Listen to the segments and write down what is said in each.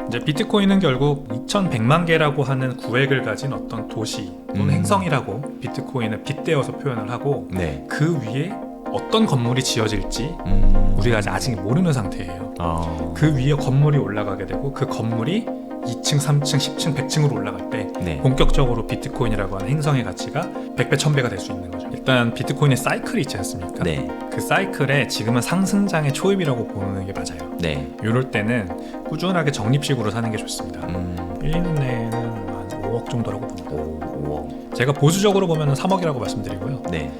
이제 비트코인은 결국 2100만 개라고 하는 구획을 가진 어떤 도시 또는 행성이라고 비트코인을 빗대어서 표현을 하고 네. 그 위에 어떤 건물이 지어질지 우리가 아직 모르는 상태예요. 그 위에 건물이 올라가게 되고 그 건물이 2층, 3층, 10층, 100층으로 올라갈 때 네. 본격적으로 비트코인이라고 하는 행성의 가치가 100배, 1000배가 될 수 있는 거죠. 일단 비트코인의 사이클이 있지 않습니까? 네. 그 사이클에 지금은 상승장의 초입이라고 보는 게 맞아요. 네. 이럴 때는 꾸준하게 적립식으로 사는 게 좋습니다. 1, 2년 내에는 한 5억 정도라고 봅니다. 5억. 제가 보수적으로 보면 3억이라고 말씀드리고요. 네.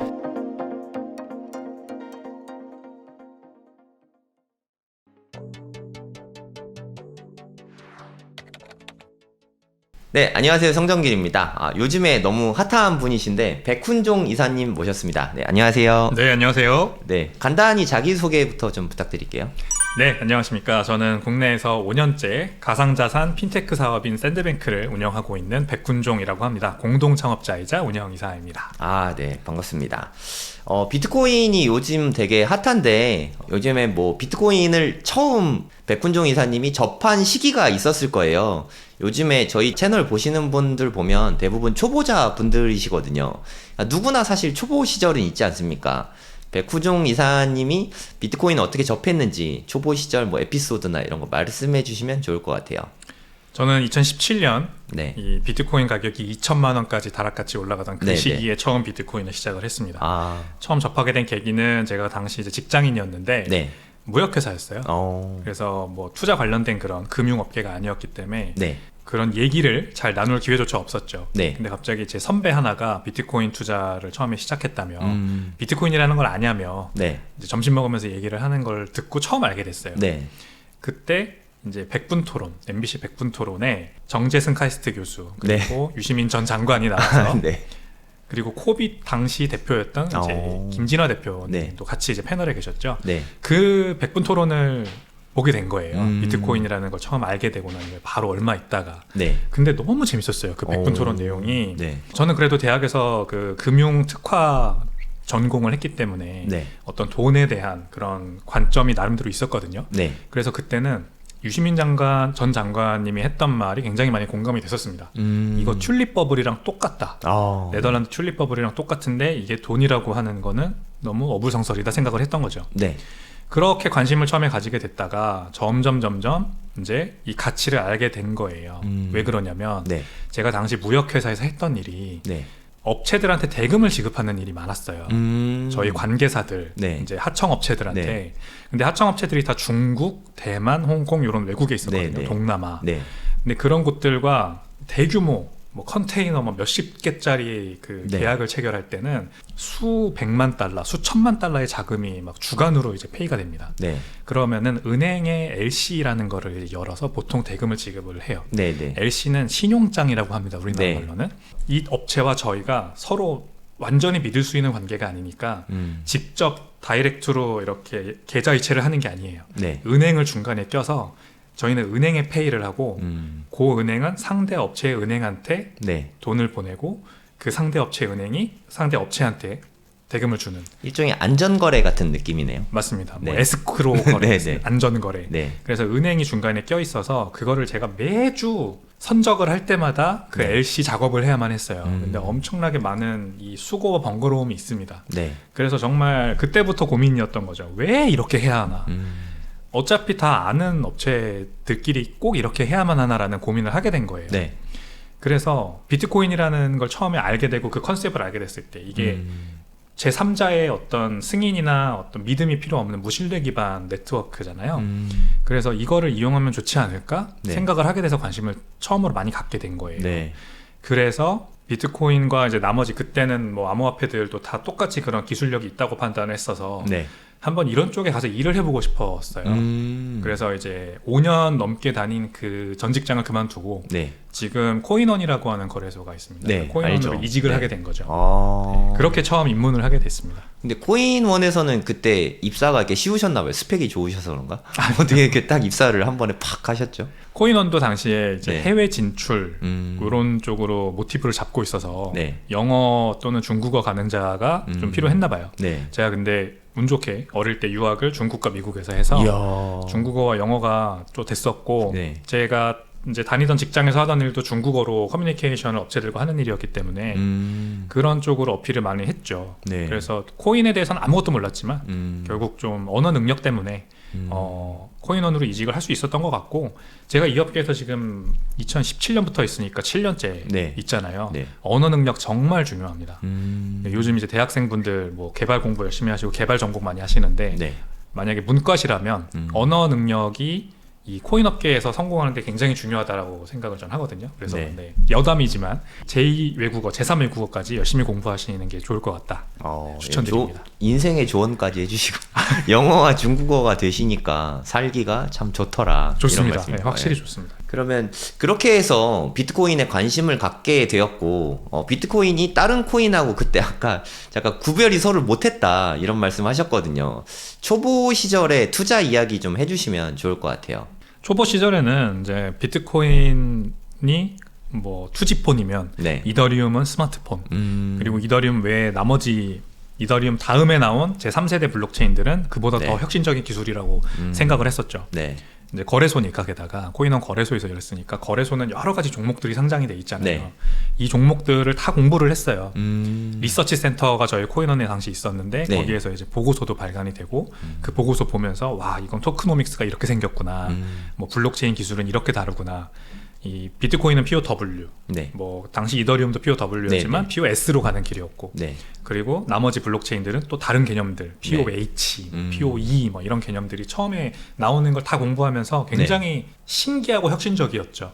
네, 안녕하세요. 성정길입니다. 요즘에 너무 핫한 분이신데 백훈종 이사님 모셨습니다. 네, 안녕하세요. 네, 안녕하세요. 네, 간단히 자기소개부터 좀 부탁드릴게요. 네, 안녕하십니까. 저는 국내에서 5년째 가상자산 핀테크 사업인 샌드뱅크를 운영하고 있는 백훈종이라고 합니다. 공동창업자이자 운영이사입니다. 네, 반갑습니다. 비트코인이 요즘 되게 핫한데 요즘에 뭐 비트코인을 처음 백훈종 이사님이 접한 시기가 있었을 거예요. 요즘에 저희 채널 보시는 분들 보면 대부분 초보자 분들이시거든요. 누구나 사실 초보 시절은 있지 않습니까? 백훈종 이사님이 비트코인 어떻게 접했는지 초보 시절 뭐 에피소드나 이런 거 말씀해 주시면 좋을 것 같아요. 저는 2017년 네. 이 비트코인 가격이 2천만 원까지 다락같이 올라가던 그 네네. 시기에 처음 비트코인을 시작을 했습니다. 아, 처음 접하게 된 계기는 제가 당시 이제 직장인이었는데 네. 무역회사였어요. 그래서 뭐 투자 관련된 그런 금융업계가 아니었기 때문에 네. 그런 얘기를 잘 나눌 기회조차 없었죠. 네. 근데 갑자기 제 선배 하나가 비트코인 투자를 처음에 시작했다며 비트코인이라는 걸 아냐며 네. 이제 점심 먹으면서 얘기를 하는 걸 듣고 처음 알게 됐어요. 네. 그때 이제 백분 토론, MBC 백분 토론에 정재승 카이스트 교수 그리고 유시민 전 장관이 나와서 네. 그리고 코빗 당시 대표였던 이제 김진화 대표님도 네. 같이 이제 패널에 계셨죠. 네. 그 백분 토론을 보게 된 거예요. 비트코인이라는 걸 처음 알게 되고 난 후에 바로 얼마 있다가. 네. 근데 너무 재밌었어요. 그 백분 토론 내용이. 네. 저는 그래도 대학에서 그 금융 특화 전공을 했기 때문에 네. 어떤 돈에 대한 그런 관점이 나름대로 있었거든요. 네. 그래서 그때는 유시민 전 장관님이 했던 말이 굉장히 많이 공감이 됐었습니다. 이거 튤립 버블이랑 똑같다. 네덜란드 튤립 버블이랑 똑같은데 이게 돈이라고 하는 거는 너무 어불성설이다 생각을 했던 거죠. 네. 그렇게 관심을 처음에 가지게 됐다가 점점 이제 이 가치를 알게 된 거예요. 왜 그러냐면 네. 제가 당시 무역회사에서 했던 일이 네. 업체들한테 대금을 지급하는 일이 많았어요. 저희 관계사들, 네. 이제 하청업체들한테. 네. 근데 하청업체들이 다 중국, 대만, 홍콩 이런 외국에 있었거든요. 네, 네. 동남아. 네. 근데 그런 곳들과 대규모 뭐 컨테이너 뭐 몇십 개짜리 그 네. 계약을 체결할 때는 수백만 달러, 수천만 달러의 자금이 막 주간으로 이제 페이가 됩니다. 네. 그러면은 은행의 LC라는 거를 열어서 보통 대금을 지급을 해요. 네. 네. LC는 신용장이라고 합니다. 우리나라 네. 말로는. 이 업체와 저희가 서로 완전히 믿을 수 있는 관계가 아니니까 직접 다이렉트로 이렇게 계좌 이체를 하는 게 아니에요. 네. 은행을 중간에 껴서 저희는 은행에 페이를 하고 그 은행은 상대 업체의 은행한테 네. 돈을 보내고 그 상대 업체 은행이 상대 업체한테 대금을 주는. 일종의 안전거래 같은 느낌이네요. 맞습니다. 뭐 네. 에스크로 거래, 네, 네. 안전거래. 네. 그래서 은행이 중간에 껴 있어서 그거를 제가 매주 선적을 할 때마다 그 네. LC 작업을 해야만 했어요. 근데 엄청나게 많은 이 수고와 번거로움이 있습니다. 네. 그래서 정말 그때부터 고민이었던 거죠. 왜 이렇게 해야 하나? 어차피 다 아는 업체들끼리 꼭 이렇게 해야만 하나라는 고민을 하게 된 거예요. 네. 그래서 비트코인이라는 걸 처음에 알게 되고 그 컨셉을 알게 됐을 때 이게 제3자의 어떤 승인이나 어떤 믿음이 필요 없는 무신뢰 기반 네트워크잖아요. 그래서 이거를 이용하면 좋지 않을까 네. 생각을 하게 돼서 관심을 처음으로 많이 갖게 된 거예요. 네. 그래서 비트코인과 이제 나머지 그때는 뭐 암호화폐들도 다 똑같이 그런 기술력이 있다고 판단했어서 네. 한번 이런 쪽에 가서 일을 해보고 싶었어요. 그래서 이제 5년 넘게 다닌 그 전 직장을 그만두고 네. 지금 코인원이라고 하는 거래소가 있습니다. 네, 코인원으로 알죠. 이직을 네. 하게 된 거죠. 아. 그렇게 처음 입문을 하게 됐습니다. 근데 코인원에서는 그때 입사가 이렇게 쉬우셨나 봐요. 스펙이 좋으셔서 그런가? 어떻게 이렇게 딱 입사를 한 번에 팍 하셨죠? 코인원도 당시에 이제 네. 해외 진출 음. 이런 쪽으로 모티브를 잡고 있어서 네. 영어 또는 중국어 가능자가 좀 필요했나 봐요. 네. 제가 근데 운 좋게 어릴 때 유학을 중국과 미국에서 해서 이야. 중국어와 영어가 또 됐었고 네. 제가 이제 다니던 직장에서 하던 일도 중국어로 커뮤니케이션을 업체들과 하는 일이었기 때문에 그런 쪽으로 어필을 많이 했죠. 네. 그래서 코인에 대해서는 아무것도 몰랐지만 결국 좀 언어 능력 때문에 코인원으로 이직을 할 수 있었던 것 같고 제가 이 업계에서 지금 2017년부터 있으니까 7년째 네. 있잖아요. 네. 언어 능력 정말 중요합니다. 네. 요즘 이제 대학생분들 뭐 개발 공부 열심히 하시고 개발 전공 많이 하시는데 네. 만약에 문과시라면 언어 능력이 이 코인 업계에서 성공하는 데 굉장히 중요하다고 생각을 전 하거든요. 그래서 네. 네, 여담이지만 제2 외국어, 제3 외국어까지 열심히 공부하시는 게 좋을 것 같다. 추천드립니다. 인생의 조언까지 해주시고 영어와 중국어가 되시니까 살기가 참 좋더라. 좋습니다. 이런 말씀인 네, 확실히 거예요. 좋습니다. 그러면 그렇게 해서 비트코인에 관심을 갖게 되었고 비트코인이 다른 코인하고 그때 아까 잠깐 구별이 서로 못했다 이런 말씀하셨거든요. 초보 시절에 투자 이야기 좀 해주시면 좋을 것 같아요. 초보 시절에는 이제 비트코인이 뭐 투지폰이면 네. 이더리움은 스마트폰 그리고 이더리움 외에 나머지 이더리움 다음에 나온 제 3세대 블록체인들은 그보다 네. 더 혁신적인 기술이라고 생각을 했었죠. 네. 이제 거래소니까 게다가 코인원 거래소에서 열었으니까 거래소는 여러 가지 종목들이 상장이 돼 있잖아요. 네. 이 종목들을 다 공부를 했어요. 리서치 센터가 저희 코인원에 당시 있었는데 네. 거기에서 이제 보고서도 발간이 되고 그 보고서 보면서 와 이건 토크노믹스가 이렇게 생겼구나. 뭐 블록체인 기술은 이렇게 다르구나. 이 비트코인은 POW, 네. 뭐 당시 이더리움도 POW였지만 네, 네. POS로 가는 길이었고, 네. 그리고 나머지 블록체인들은 또 다른 개념들, POH, POE 뭐 이런 개념들이 처음에 나오는 걸 다 공부하면서 굉장히 신기하고 혁신적이었죠.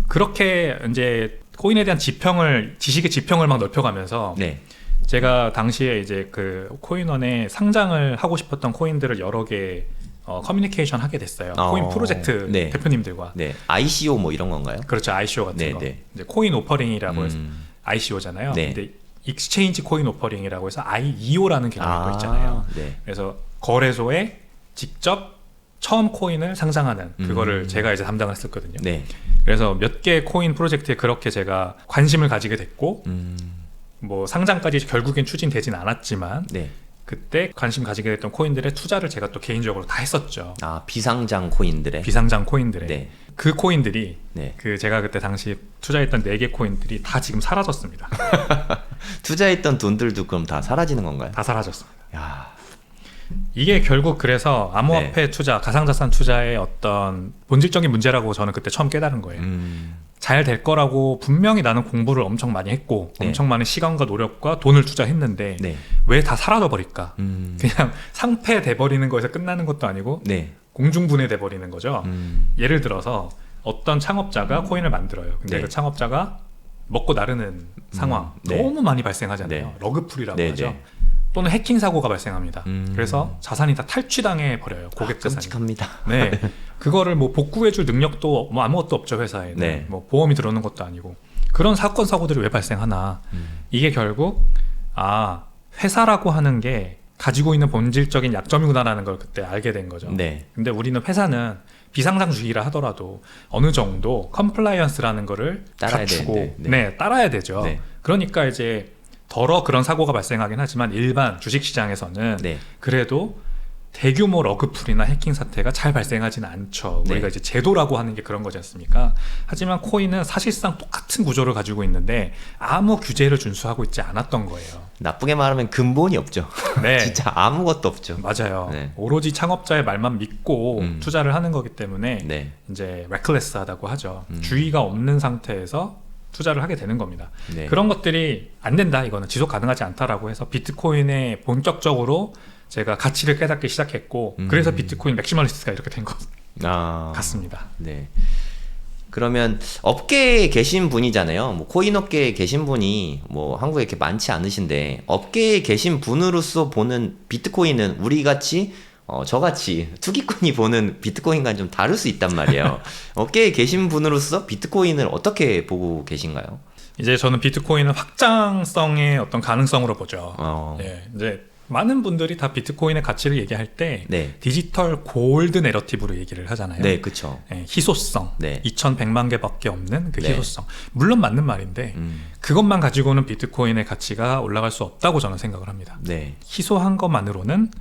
그렇게 이제 코인에 대한 지식의 지평을 막 넓혀가면서 네. 제가 당시에 이제 그 코인원에 상장을 하고 싶었던 코인들을 여러 개 커뮤니케이션 하게 됐어요. 코인 프로젝트 네. 대표님들과. 네. ICO 뭐 이런 건가요? 그렇죠. ICO 같은 네, 거. 네. 이제 코인 오퍼링이라고 해서 ICO잖아요. 네. 근데 익스체인지 코인 오퍼링이라고 해서 IEO라는 개념이 있잖아요. 네. 그래서 거래소에 직접 처음 코인을 상장하는 그거를 제가 이제 담당을 했었거든요. 네. 그래서 몇 개 코인 프로젝트에 그렇게 제가 관심을 가지게 됐고 뭐 상장까지 결국엔 추진되진 않았지만 네. 그때 관심 가지게 됐던 코인들의 투자를 제가 또 개인적으로 다 했었죠. 비상장 코인들의. 비상장 코인들의. 네. 그 코인들이 네. 그 제가 그때 당시 투자했던 4개 코인들이 다 지금 사라졌습니다. 투자했던 돈들도 그럼 다 사라지는 건가요? 다 사라졌습니다. 야. 이게 결국 그래서 암호화폐 투자, 가상자산 투자의 어떤 본질적인 문제라고 저는 그때 처음 깨달은 거예요. 잘 될 거라고 분명히 나는 공부를 엄청 많이 했고 네. 엄청 많은 시간과 노력과 돈을 투자했는데 네. 왜 다 사라져 버릴까? 그냥 상폐돼 버리는 거에서 끝나는 것도 아니고 네. 공중분해돼 버리는 거죠. 예를 들어서 어떤 창업자가 코인을 만들어요. 근데 네. 그 창업자가 먹고 나르는 상황 네. 너무 많이 발생하잖아요. 네. 러그풀이라고 네, 하죠. 네. 또는 해킹 사고가 발생합니다. 그래서 자산이 다 탈취당해 버려요. 고객 자산이. 끔찍합니다. 네, 그거를 뭐 복구해줄 능력도 뭐 아무것도 없죠 회사에는. 네. 뭐 보험이 들어오는 것도 아니고 그런 사건 사고들이 왜 발생하나? 이게 결국 회사라고 하는 게 가지고 있는 본질적인 약점이구나라는 걸 그때 알게 된 거죠. 네. 근데 우리는 회사는 비상장주의라 하더라도 어느 정도 컴플라이언스라는 거를 따라야 갖추고 되는데, 네, 따라야 되죠. 네. 그러니까 이제 더러 그런 사고가 발생하긴 하지만 일반 주식시장에서는 네. 그래도 대규모 러그풀이나 해킹 사태가 잘 발생하지는 않죠. 네. 우리가 이제 제도라고 하는 게 그런 거지 않습니까? 하지만 코인은 사실상 똑같은 구조를 가지고 있는데 아무 규제를 준수하고 있지 않았던 거예요. 나쁘게 말하면 근본이 없죠. 네. 진짜 아무것도 없죠. 맞아요. 네. 오로지 창업자의 말만 믿고 투자를 하는 거기 때문에 네. 이제 레클레스하다고 하죠. 주의가 없는 상태에서 투자를 하게 되는 겁니다. 네. 그런 것들이 안 된다. 이거는 지속 가능하지 않다라고 해서 비트코인에 본격적으로 제가 가치를 깨닫기 시작했고 그래서 비트코인 맥시멀리스트가 이렇게 된 것 같습니다. 네. 그러면 업계에 계신 분이잖아요. 뭐 코인 업계에 계신 분이 뭐 한국에 이렇게 많지 않으신데 업계에 계신 분으로서 보는 비트코인은 우리 같이 저같이 투기꾼이 보는 비트코인과는 좀 다를 수 있단 말이에요. 업계에 계신 분으로서 비트코인을 어떻게 보고 계신가요? 이제 저는 비트코인은 확장성의 어떤 가능성으로 보죠. 예, 이제 많은 분들이 다 비트코인의 가치를 얘기할 때 네. 디지털 골드 내러티브로 얘기를 하잖아요. 네, 그렇죠. 예, 희소성, 네. 2100만 개밖에 없는 그 네. 희소성. 물론 맞는 말인데 그것만 가지고는 비트코인의 가치가 올라갈 수 없다고 저는 생각을 합니다. 네. 희소한 것만으로는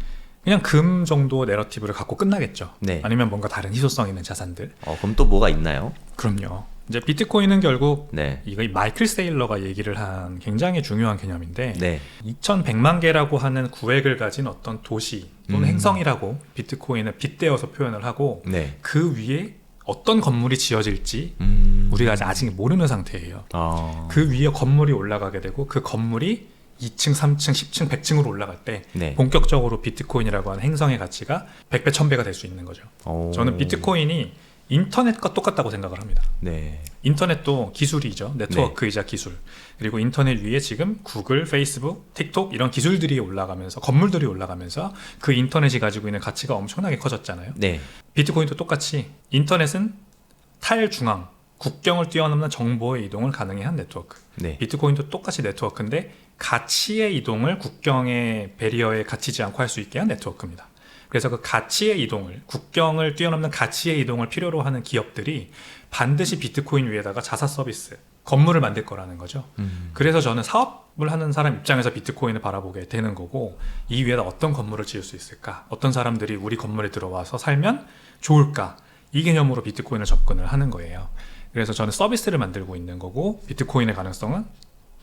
그냥 금 정도 내러티브를 갖고 끝나겠죠. 네. 아니면 뭔가 다른 희소성 있는 자산들. 그럼 또 뭐가 있나요? 그럼요. 이제 비트코인은 결국 네. 이거 마이클 세일러가 얘기를 한 굉장히 중요한 개념인데 네. 2100만 개라고 하는 구획을 가진 어떤 도시 또는 행성이라고 비트코인을 빗대어서 표현을 하고 네. 그 위에 어떤 건물이 지어질지 우리가 아직 모르는 상태예요. 그 위에 건물이 올라가게 되고 그 건물이 2층, 3층, 10층, 100층으로 올라갈 때 네. 본격적으로 비트코인이라고 하는 행성의 가치가 100배, 1000배가 될 수 있는 거죠. 저는 비트코인이 인터넷과 똑같다고 생각을 합니다. 네. 인터넷도 기술이죠. 네트워크이자 기술. 그리고 인터넷 위에 지금 구글, 페이스북, 틱톡 이런 기술들이 올라가면서 건물들이 올라가면서 그 인터넷이 가지고 있는 가치가 엄청나게 커졌잖아요. 네. 비트코인도 똑같이 인터넷은 탈중앙, 국경을 뛰어넘는 정보의 이동을 가능해 한 네트워크. 네. 비트코인도 똑같이 네트워크인데 가치의 이동을 국경의 배리어에 갇히지 않고 할 수 있게 한 네트워크입니다. 그래서 그 가치의 이동을, 국경을 뛰어넘는 가치의 이동을 필요로 하는 기업들이 반드시 비트코인 위에다가 자사 서비스, 건물을 만들 거라는 거죠. 그래서 저는 사업을 하는 사람 입장에서 비트코인을 바라보게 되는 거고, 이 위에다 어떤 건물을 지을 수 있을까? 어떤 사람들이 우리 건물에 들어와서 살면 좋을까? 이 개념으로 비트코인을 접근을 하는 거예요. 그래서 저는 서비스를 만들고 있는 거고, 비트코인의 가능성은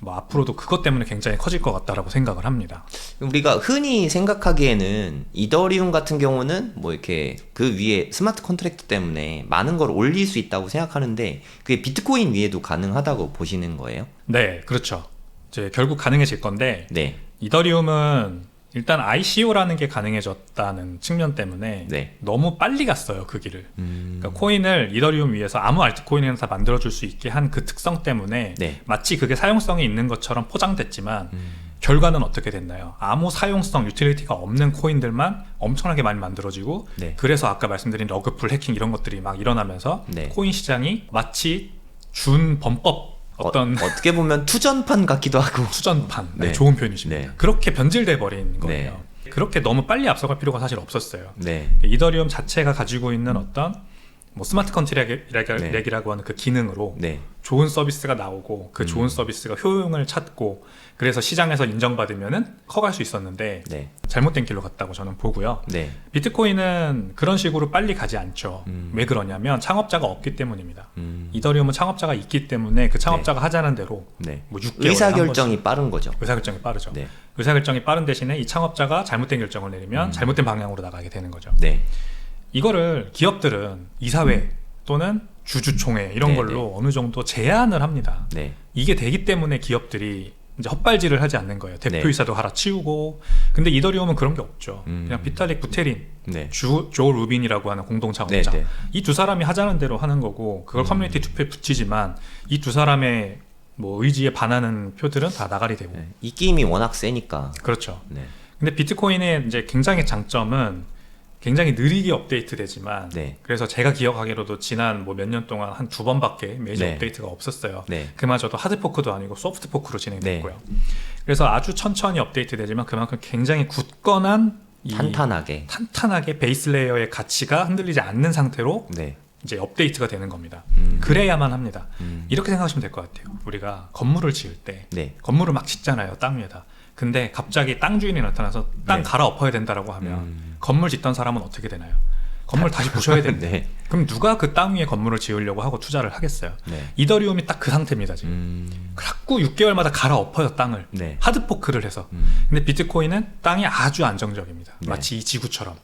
뭐 앞으로도 그것 때문에 굉장히 커질 것 같다라고 생각을 합니다. 우리가 흔히 생각하기에는 이더리움 같은 경우는 뭐 이렇게 그 위에 스마트 컨트랙트 때문에 많은 걸 올릴 수 있다고 생각하는데 그게 비트코인 위에도 가능하다고 보시는 거예요? 네, 그렇죠. 이제 결국 가능해질 건데 네. 이더리움은 일단 ICO라는 게 가능해졌다는 측면 때문에 네. 너무 빨리 갔어요, 그 길을. 그러니까 코인을 이더리움 위에서 아무 알트코인이나 다 만들어줄 수 있게 한 그 특성 때문에 네. 마치 그게 사용성이 있는 것처럼 포장됐지만 결과는 어떻게 됐나요? 아무 사용성, 유틸리티가 없는 코인들만 엄청나게 많이 만들어지고 네. 그래서 아까 말씀드린 러그풀, 해킹 이런 것들이 막 일어나면서 네. 코인 시장이 마치 준범법 어떻게 보면 투전판 같기도 하고. 투전판, 네, 네. 좋은 표현이십니다. 네. 그렇게 변질돼 버린 거예요. 그렇게 너무 빨리 앞서갈 필요가 사실 없었어요. 네. 이더리움 자체가 가지고 있는 어떤 뭐 스마트 컨트랙이라고 하는 그 기능으로 네. 좋은 서비스가 나오고 그 좋은 서비스가 효용을 찾고 그래서 시장에서 인정받으면은 커갈 수 있었는데 네. 잘못된 길로 갔다고 저는 보고요. 네. 비트코인은 그런 식으로 빨리 가지 않죠. 왜 그러냐면 창업자가 없기 때문입니다. 이더리움은 창업자가 있기 때문에 그 창업자가 하자는 대로 네. 뭐 6개월 의사결정이 빠른 거죠. 의사결정이 빠르죠. 네. 의사결정이 빠른 대신에 이 창업자가 잘못된 결정을 내리면 잘못된 방향으로 나가게 되는 거죠. 네. 이거를 기업들은 이사회 또는 주주총회 이런 네, 걸로 어느 정도 제한을 합니다. 네. 이게 되기 때문에 기업들이 이제 헛발질을 하지 않는 거예요. 대표이사도 갈아치우고. 근데 이더리움은 그런 게 없죠. 그냥 비탈릭 부테린, 네. 조 루빈이라고 하는 공동 창업자. 네, 네. 이 두 사람이 하자는 대로 하는 거고 그걸 커뮤니티 투표에 붙이지만 이 두 사람의 뭐 의지에 반하는 표들은 다 나가리 되고. 네. 입김이 워낙 세니까. 그렇죠. 네. 근데 비트코인의 이제 굉장히 장점은 굉장히 느리게 업데이트 되지만 네. 그래서 제가 기억하기로도 지난 뭐 몇 년 동안 한 2번밖에 메이저 네. 업데이트가 없었어요. 네. 그마저도 하드포크도 아니고 소프트포크로 진행됐고요. 그래서 아주 천천히 업데이트 되지만 그만큼 굉장히 굳건한 탄탄하게 베이스 레이어의 가치가 흔들리지 않는 상태로 네. 이제 업데이트가 되는 겁니다. 그래야만 합니다. 이렇게 생각하시면 될 것 같아요. 우리가 건물을 지을 때 네. 건물을 막 짓잖아요, 땅 위에다. 근데 갑자기 땅 주인이 나타나서 땅 네. 갈아엎어야 된다라고 하면 건물 짓던 사람은 어떻게 되나요? 건물 다시 부셔야 되는데 네. 그럼 누가 그 땅 위에 건물을 지으려고 하고 투자를 하겠어요? 네. 이더리움이 딱 그 상태입니다 지금. 자꾸 6개월마다 갈아엎어요 땅을. 네. 하드포크를 해서. 근데 비트코인은 땅이 아주 안정적입니다. 네. 마치 이 지구처럼.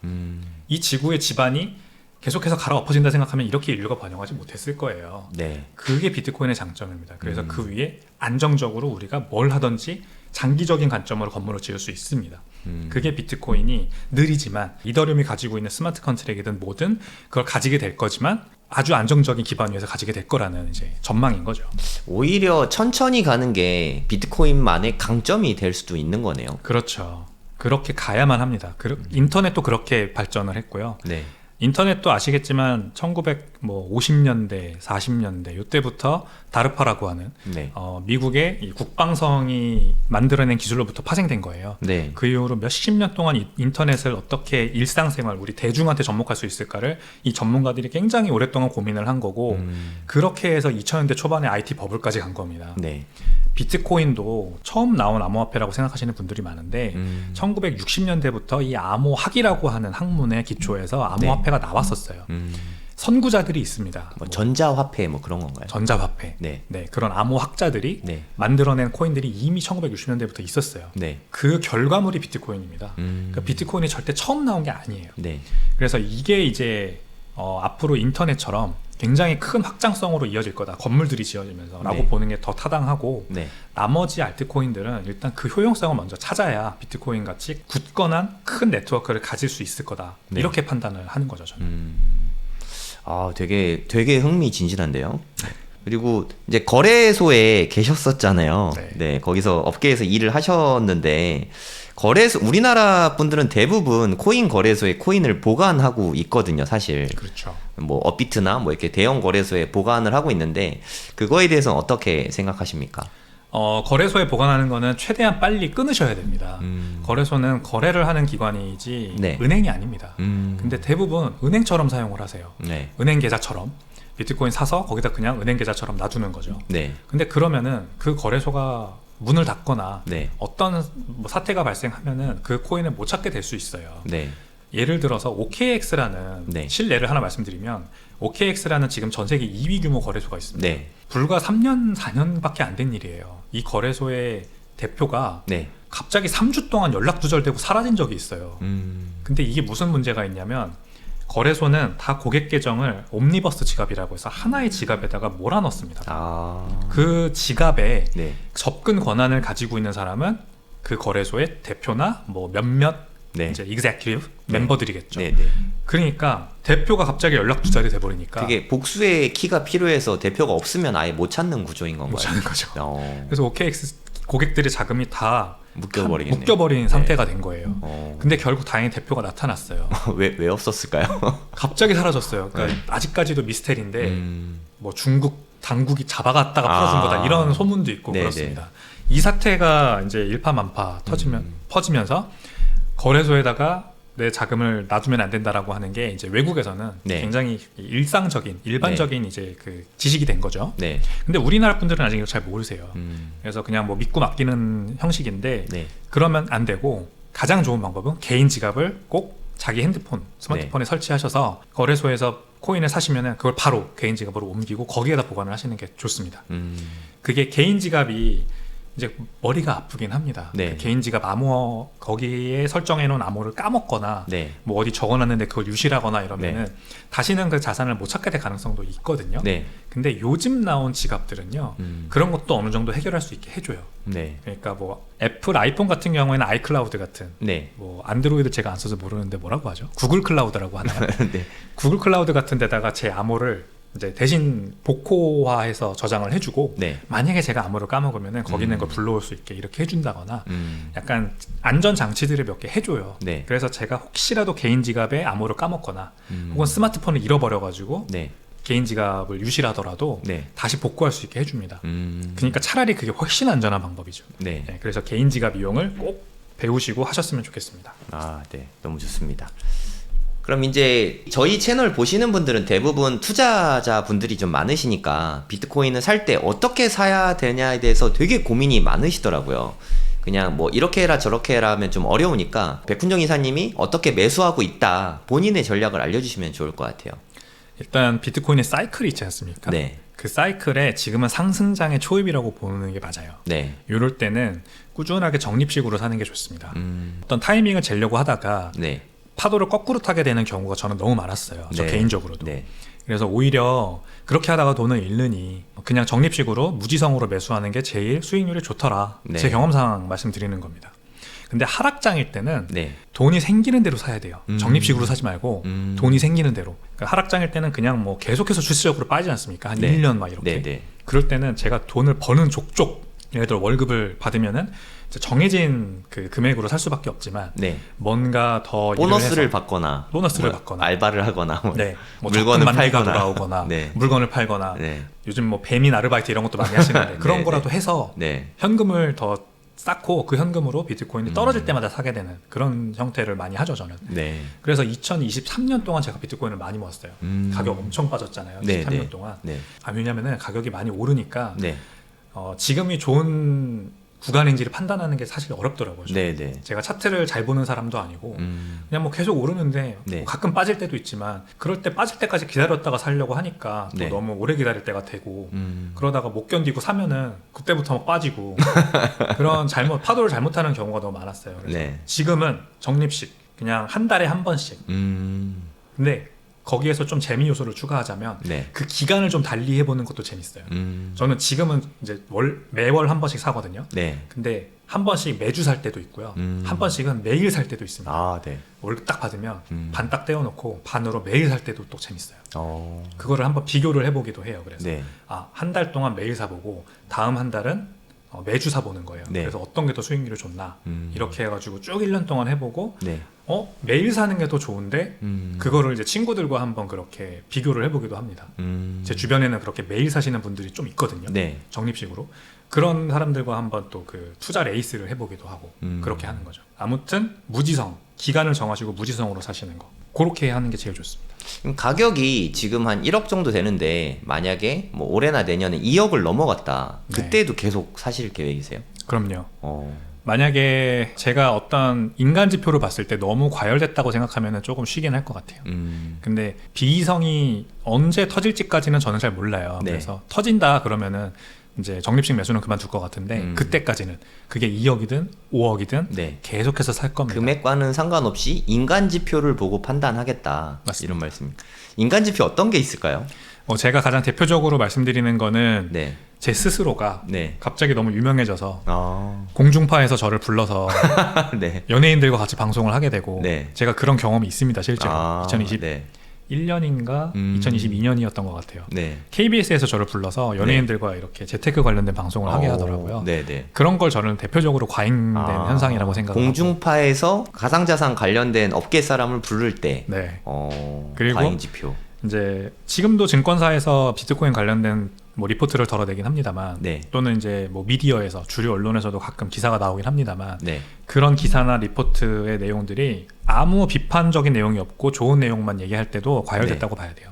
이 지구의 지반이 계속해서 갈아엎어진다 생각하면 이렇게 인류가 번영하지 못했을 거예요. 네. 그게 비트코인의 장점입니다. 그래서 그 위에 안정적으로 우리가 뭘 하든지 장기적인 관점으로 건물을 지을 수 있습니다. 그게 비트코인이 느리지만 이더리움이 가지고 있는 스마트 컨트랙이든 뭐든 그걸 가지게 될 거지만 아주 안정적인 기반 위에서 가지게 될 거라는 이제 전망인 거죠. 오히려 천천히 가는 게 비트코인만의 강점이 될 수도 있는 거네요. 그렇죠. 그렇게 가야만 합니다. 인터넷도 그렇게 발전을 했고요. 네. 인터넷도 아시겠지만 1950년대, 40년대 이때부터 다르파라고 하는 네. 미국의 이 국방성이 만들어낸 기술로부터 파생된 거예요. 네. 그 이후로 몇십 년 동안 인터넷을 어떻게 일상생활, 우리 대중한테 접목할 수 있을까를 이 전문가들이 굉장히 오랫동안 고민을 한 거고 그렇게 해서 2000년대 초반에 IT 버블까지 간 겁니다. 네. 비트코인도 처음 나온 암호화폐라고 생각하시는 분들이 많은데 1960년대부터 이 암호학이라고 하는 학문의 기초에서 암호화폐가 나왔었어요. 선구자들이 있습니다. 뭐 전자화폐 뭐 그런 건가요? 전자화폐. 네. 네, 그런 암호학자들이 네. 만들어낸 코인들이 이미 1960년대부터 있었어요. 네. 그 결과물이 비트코인입니다. 그러니까 비트코인이 절대 처음 나온 게 아니에요. 네. 그래서 이게 이제 앞으로 인터넷처럼 굉장히 큰 확장성으로 이어질 거다. 건물들이 지어지면서 라고 네. 보는 게 더 타당하고 네. 나머지 알트코인들은 일단 그 효용성을 먼저 찾아야 비트코인 같이 굳건한 큰 네트워크를 가질 수 있을 거다. 네. 이렇게 판단을 하는 거죠. 저는. 되게 흥미진진한데요. 그리고 이제 거래소에 계셨었잖아요. 네. 네, 거기서 업계에서 일을 하셨는데 거래소 우리나라 분들은 대부분 코인 거래소에 코인을 보관하고 있거든요, 사실. 그렇죠. 뭐 업비트나 뭐 이렇게 대형 거래소에 보관을 하고 있는데 그거에 대해서는 어떻게 생각하십니까? 거래소에 보관하는 거는 최대한 빨리 끊으셔야 됩니다. 거래소는 거래를 하는 기관이지 네. 은행이 아닙니다. 근데 대부분 은행처럼 사용을 하세요. 네. 은행 계좌처럼 비트코인 사서 거기다 그냥 은행 계좌처럼 놔두는 거죠. 네. 근데 그러면은 그 거래소가 문을 닫거나 네. 어떤 뭐 사태가 발생하면은 그 코인을 못 찾게 될 수 있어요. 네. 예를 들어서 OKX라는 네. 실례를 하나 말씀드리면 OKX라는 지금 전 세계 2위 규모 거래소가 있습니다. 네. 불과 3년, 4년밖에 안 된 일이에요. 이 거래소의 대표가 네. 갑자기 3주 동안 연락 두절되고 사라진 적이 있어요. 근데 이게 무슨 문제가 있냐면 거래소는 다 고객 계정을 옴니버스 지갑이라고 해서 하나의 지갑에다가 몰아넣습니다. 그 지갑에 네. 접근 권한을 가지고 있는 사람은 그 거래소의 대표나 뭐 몇몇 네. 이제 executive 네. 멤버들이겠죠. 네. 네. 그러니까 대표가 갑자기 연락 두절이 돼버리니까 그게 복수의 키가 필요해서 대표가 없으면 아예 못 찾는 구조인 건가요? 못 찾는 거죠. 어. 그래서 OKX 고객들의 자금이 다 묶여버리겠네요. 묶여버린 상태가 된 거예요. 어. 근데 결국 다행히 대표가 나타났어요. 왜 없었을까요? 갑자기 사라졌어요. 그러니까 아직까지도 미스테리인데 뭐 중국 당국이 잡아갔다가 풀어준 거다 이런 소문도 있고 네네. 그렇습니다. 이 사태가 이제 일파만파 퍼지면서 거래소에다가 내 자금을 놔두면 안 된다라고 하는 게 이제 외국에서는 네. 굉장히 일반적인 이제 그 지식이 된 거죠. 네. 근데 우리나라 분들은 아직 이거 잘 모르세요. 음. 그래서 그냥 뭐 믿고 맡기는 형식인데 네. 그러면 안 되고 가장 좋은 방법은 개인 지갑을 꼭 자기 핸드폰, 스마트폰에 설치하셔서 거래소에서 코인을 사시면은 그걸 바로 개인 지갑으로 옮기고 거기에다 보관을 하시는 게 좋습니다. 그게 개인 지갑이 이제 머리가 아프긴 합니다. 네. 그 개인 지갑 암호 거기에 설정해 놓은 암호를 까먹거나 네. 뭐 어디 적어놨는데 그걸 유실하거나 이러면은 다시는 그 자산을 못 찾게 될 가능성도 있거든요. 네. 근데 요즘 나온 지갑들은요 그런 것도 어느 정도 해결할 수 있게 해줘요. 네. 그러니까 뭐 애플 아이폰 같은 경우에는 아이클라우드 같은 네. 뭐 안드로이드 제가 안 써서 모르는데 뭐라고 하죠? 구글 클라우드라고 하나요? 네. 구글 클라우드 같은 데다가 제 암호를 이제 대신 복호화해서 저장을 해주고 네. 만약에 제가 암호를 까먹으면은 거기 있는 걸 불러올 수 있게 이렇게 해준다거나 음. 약간 안전 장치들을 몇 개 해줘요. 네. 그래서 제가 혹시라도 개인 지갑에 암호를 까먹거나 혹은 스마트폰을 잃어버려가지고 네. 개인 지갑을 유실하더라도 네. 다시 복구할 수 있게 해줍니다. 그러니까 차라리 그게 훨씬 안전한 방법이죠. 네. 네, 그래서 개인 지갑 이용을 꼭 배우시고 하셨으면 좋겠습니다. 네. 너무 좋습니다. 그럼 이제 저희 채널 보시는 분들은 대부분 투자자 분들이 좀 많으시니까 비트코인을 살 때 어떻게 사야 되냐에 대해서 되게 고민이 많으시더라고요. 그냥 뭐 이렇게 해라 저렇게 해라 하면 좀 어려우니까 백훈정 이사님이 어떻게 매수하고 있다 본인의 전략을 알려주시면 좋을 것 같아요. 일단 비트코인의 사이클이 있지 않습니까? 네. 그 사이클에 지금은 상승장의 초입이라고 보는 게 맞아요. 네. 이럴 때는 꾸준하게 적립식으로 사는 게 좋습니다. 어떤 타이밍을 재려고 하다가 네. 파도를 거꾸로 타게 되는 경우가 저는 너무 많았어요. 저 네. 개인적으로도. 네. 그래서 오히려 그렇게 하다가 돈을 잃느니 그냥 적립식으로 무지성으로 매수하는 게 제일 수익률이 좋더라. 네. 제 경험상 말씀드리는 겁니다. 근데 하락장일 때는 네. 돈이 생기는 대로 사야 돼요. 적립식으로 사지 말고 돈이 생기는 대로. 그러니까 하락장일 때는 그냥 뭐 계속해서 주식적으로 빠지지 않습니까? 한 네. 1년 막 이렇게. 네. 네. 그럴 때는 제가 돈을 버는 족족 예를 들어 월급을 받으면은 이제 정해진 그 금액으로 살 수밖에 없지만 네. 뭔가 더 보너스를 일을 해서 받거나 보너스를 뭐 받거나 알바를 하거나 뭐 네, 뭐 물건을 적금 만기가 팔거나. 돌아오거나 네. 물건을 팔거나 네. 요즘 뭐 배민 아르바이트 이런 것도 많이 하시는데 그런 네, 거라도 네. 해서 네. 현금을 더 쌓고 그 현금으로 비트코인이 떨어질 때마다 사게 되는 그런 형태를 많이 하죠 저는. 네. 그래서 2023년 동안 제가 비트코인을 많이 모았어요. 가격 엄청 빠졌잖아요. 네, 13년 네. 동안. 네. 왜냐면은 가격이 많이 오르니까 네. 지금이 좋은 구간인지를 판단하는 게 사실 어렵더라고요. 저는. 네. 네. 제가 차트를 잘 보는 사람도 아니고 그냥 뭐 계속 오르는데 네. 뭐 가끔 빠질 때도 있지만 그럴 때 빠질 때까지 기다렸다가 살려고 하니까 또 네. 너무 오래 기다릴 때가 되고 그러다가 못 견디고 사면은 그때부터 막 빠지고 그런 파도를 잘못하는 경우가 너무 많았어요. 그래서 네. 지금은 적립식 그냥 한 달에 한 번씩 근데 거기에서 좀 재미 요소를 추가하자면 네. 그 기간을 좀 달리 해보는 것도 재밌어요. 저는 지금은 이제 매월 한 번씩 사거든요. 네. 근데 한 번씩 매주 살 때도 있고요. 한 번씩은 매일 살 때도 있습니다. 아, 네. 월급 딱 받으면 반 딱 떼어놓고 반으로 매일 살 때도 또 재밌어요. 어. 그거를 한번 비교를 해보기도 해요. 그래서 네. 한 달 동안 매일 사보고 다음 한 달은 매주 사보는 거예요. 네. 그래서 어떤 게 더 수익률이 좋나 이렇게 해가지고 쭉 1년 동안 해보고 네. 매일 사는 게 더 좋은데 그거를 이제 친구들과 한번 그렇게 비교를 해보기도 합니다. 제 주변에는 그렇게 매일 사시는 분들이 좀 있거든요. 네. 적립식으로 그런 사람들과 한번 또 그 투자 레이스를 해보기도 하고 그렇게 하는 거죠. 아무튼 무지성 기간을 정하시고 무지성으로 사시는 거 그렇게 하는 게 제일 좋습니다. 그럼 가격이 지금 한 1억 정도 되는데 만약에 뭐 올해나 내년에 2억을 넘어갔다. 그때도 계속 사실 계획이세요? 그럼요. 어. 만약에 제가 어떤 인간 지표를 봤을 때 너무 과열됐다고 생각하면 조금 쉬긴 할 것 같아요. 근데 비이성이 언제 터질지까지는 저는 잘 몰라요. 네. 그래서 터진다 그러면은 이제 적립식 매수는 그만둘 것 같은데 그때까지는 그게 2억이든 5억이든 네. 계속해서 살 겁니다. 금액과는 상관없이 인간 지표를 보고 판단하겠다. 맞습니다. 이런 말씀입니다. 인간 지표 어떤 게 있을까요? 제가 가장 대표적으로 말씀드리는 거는 네. 제 스스로가 네. 갑자기 너무 유명해져서 아. 공중파에서 저를 불러서 네. 연예인들과 같이 방송을 하게 되고 네. 제가 그런 경험이 있습니다. 실제로 아, 2021년인가 2022년이었던 것 같아요. 네. KBS에서 저를 불러서 연예인들과 이렇게 재테크 관련된 방송을 하게 하더라고요. 네네. 그런 걸 저는 대표적으로 과잉된 현상이라고 생각합니다. 공중파에서 가상자산 관련된 업계 사람을 부를 때 네. 그리고 과잉 지표. 이제 지금도 증권사에서 비트코인 관련된 뭐 리포트를 덜어내긴 합니다만 네. 또는 이제 뭐 미디어에서 주류 언론에서도 가끔 기사가 나오긴 합니다만 네. 그런 기사나 리포트의 내용들이 아무 비판적인 내용이 없고 좋은 내용만 얘기할 때도 과열됐다고 봐야 돼요.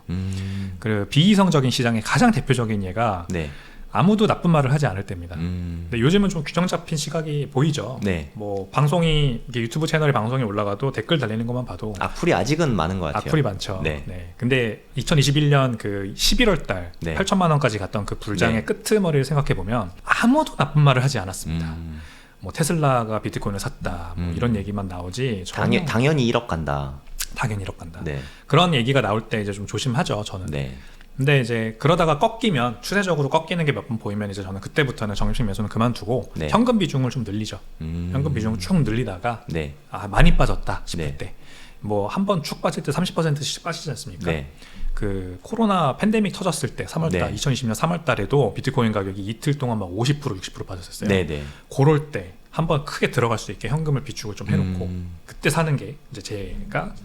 그 비이성적인 시장의 가장 대표적인 예가 네. 아무도 나쁜 말을 하지 않을 때입니다. 근데 요즘은 좀 규정 잡힌 시각이 보이죠. 네. 뭐 방송이 이게 유튜브 채널에 방송이 올라가도 댓글 달리는 것만 봐도 악플이 아직은 많은 것 같아요. 악플이 많죠. 네. 근데 2021년 그 11월 달 네. 8천만 원까지 갔던 그 불장의 네. 끄트머리를 생각해 보면 아무도 나쁜 말을 하지 않았습니다. 음. 뭐 테슬라가 비트코인을 샀다 뭐 이런 얘기만 나오지 당연히 1억 간다. 당연히 1억 간다. 네. 그런 얘기가 나올 때 이제 좀 조심하죠. 저는. 네. 근데 이제 그러다가 꺾이면 추세적으로 꺾이는 게 몇 번 보이면 이제 저는 그때부터는 적립식 매수는 그만두고 네. 현금 비중을 좀 늘리죠. 현금 비중을 쭉 늘리다가 네. 많이 빠졌다 싶을 네. 때 뭐 한 번 축 빠질 때 30%씩 빠지지 않습니까? 네. 그 코로나 팬데믹 터졌을 때 3월달 네. 2020년 3월달에도 비트코인 가격이 이틀 동안 막 50% 60% 빠졌었어요. 네. 네. 그럴 때 한번 크게 들어갈 수 있게 현금을 비축을 좀 해놓고 그때 사는 게 이제 제가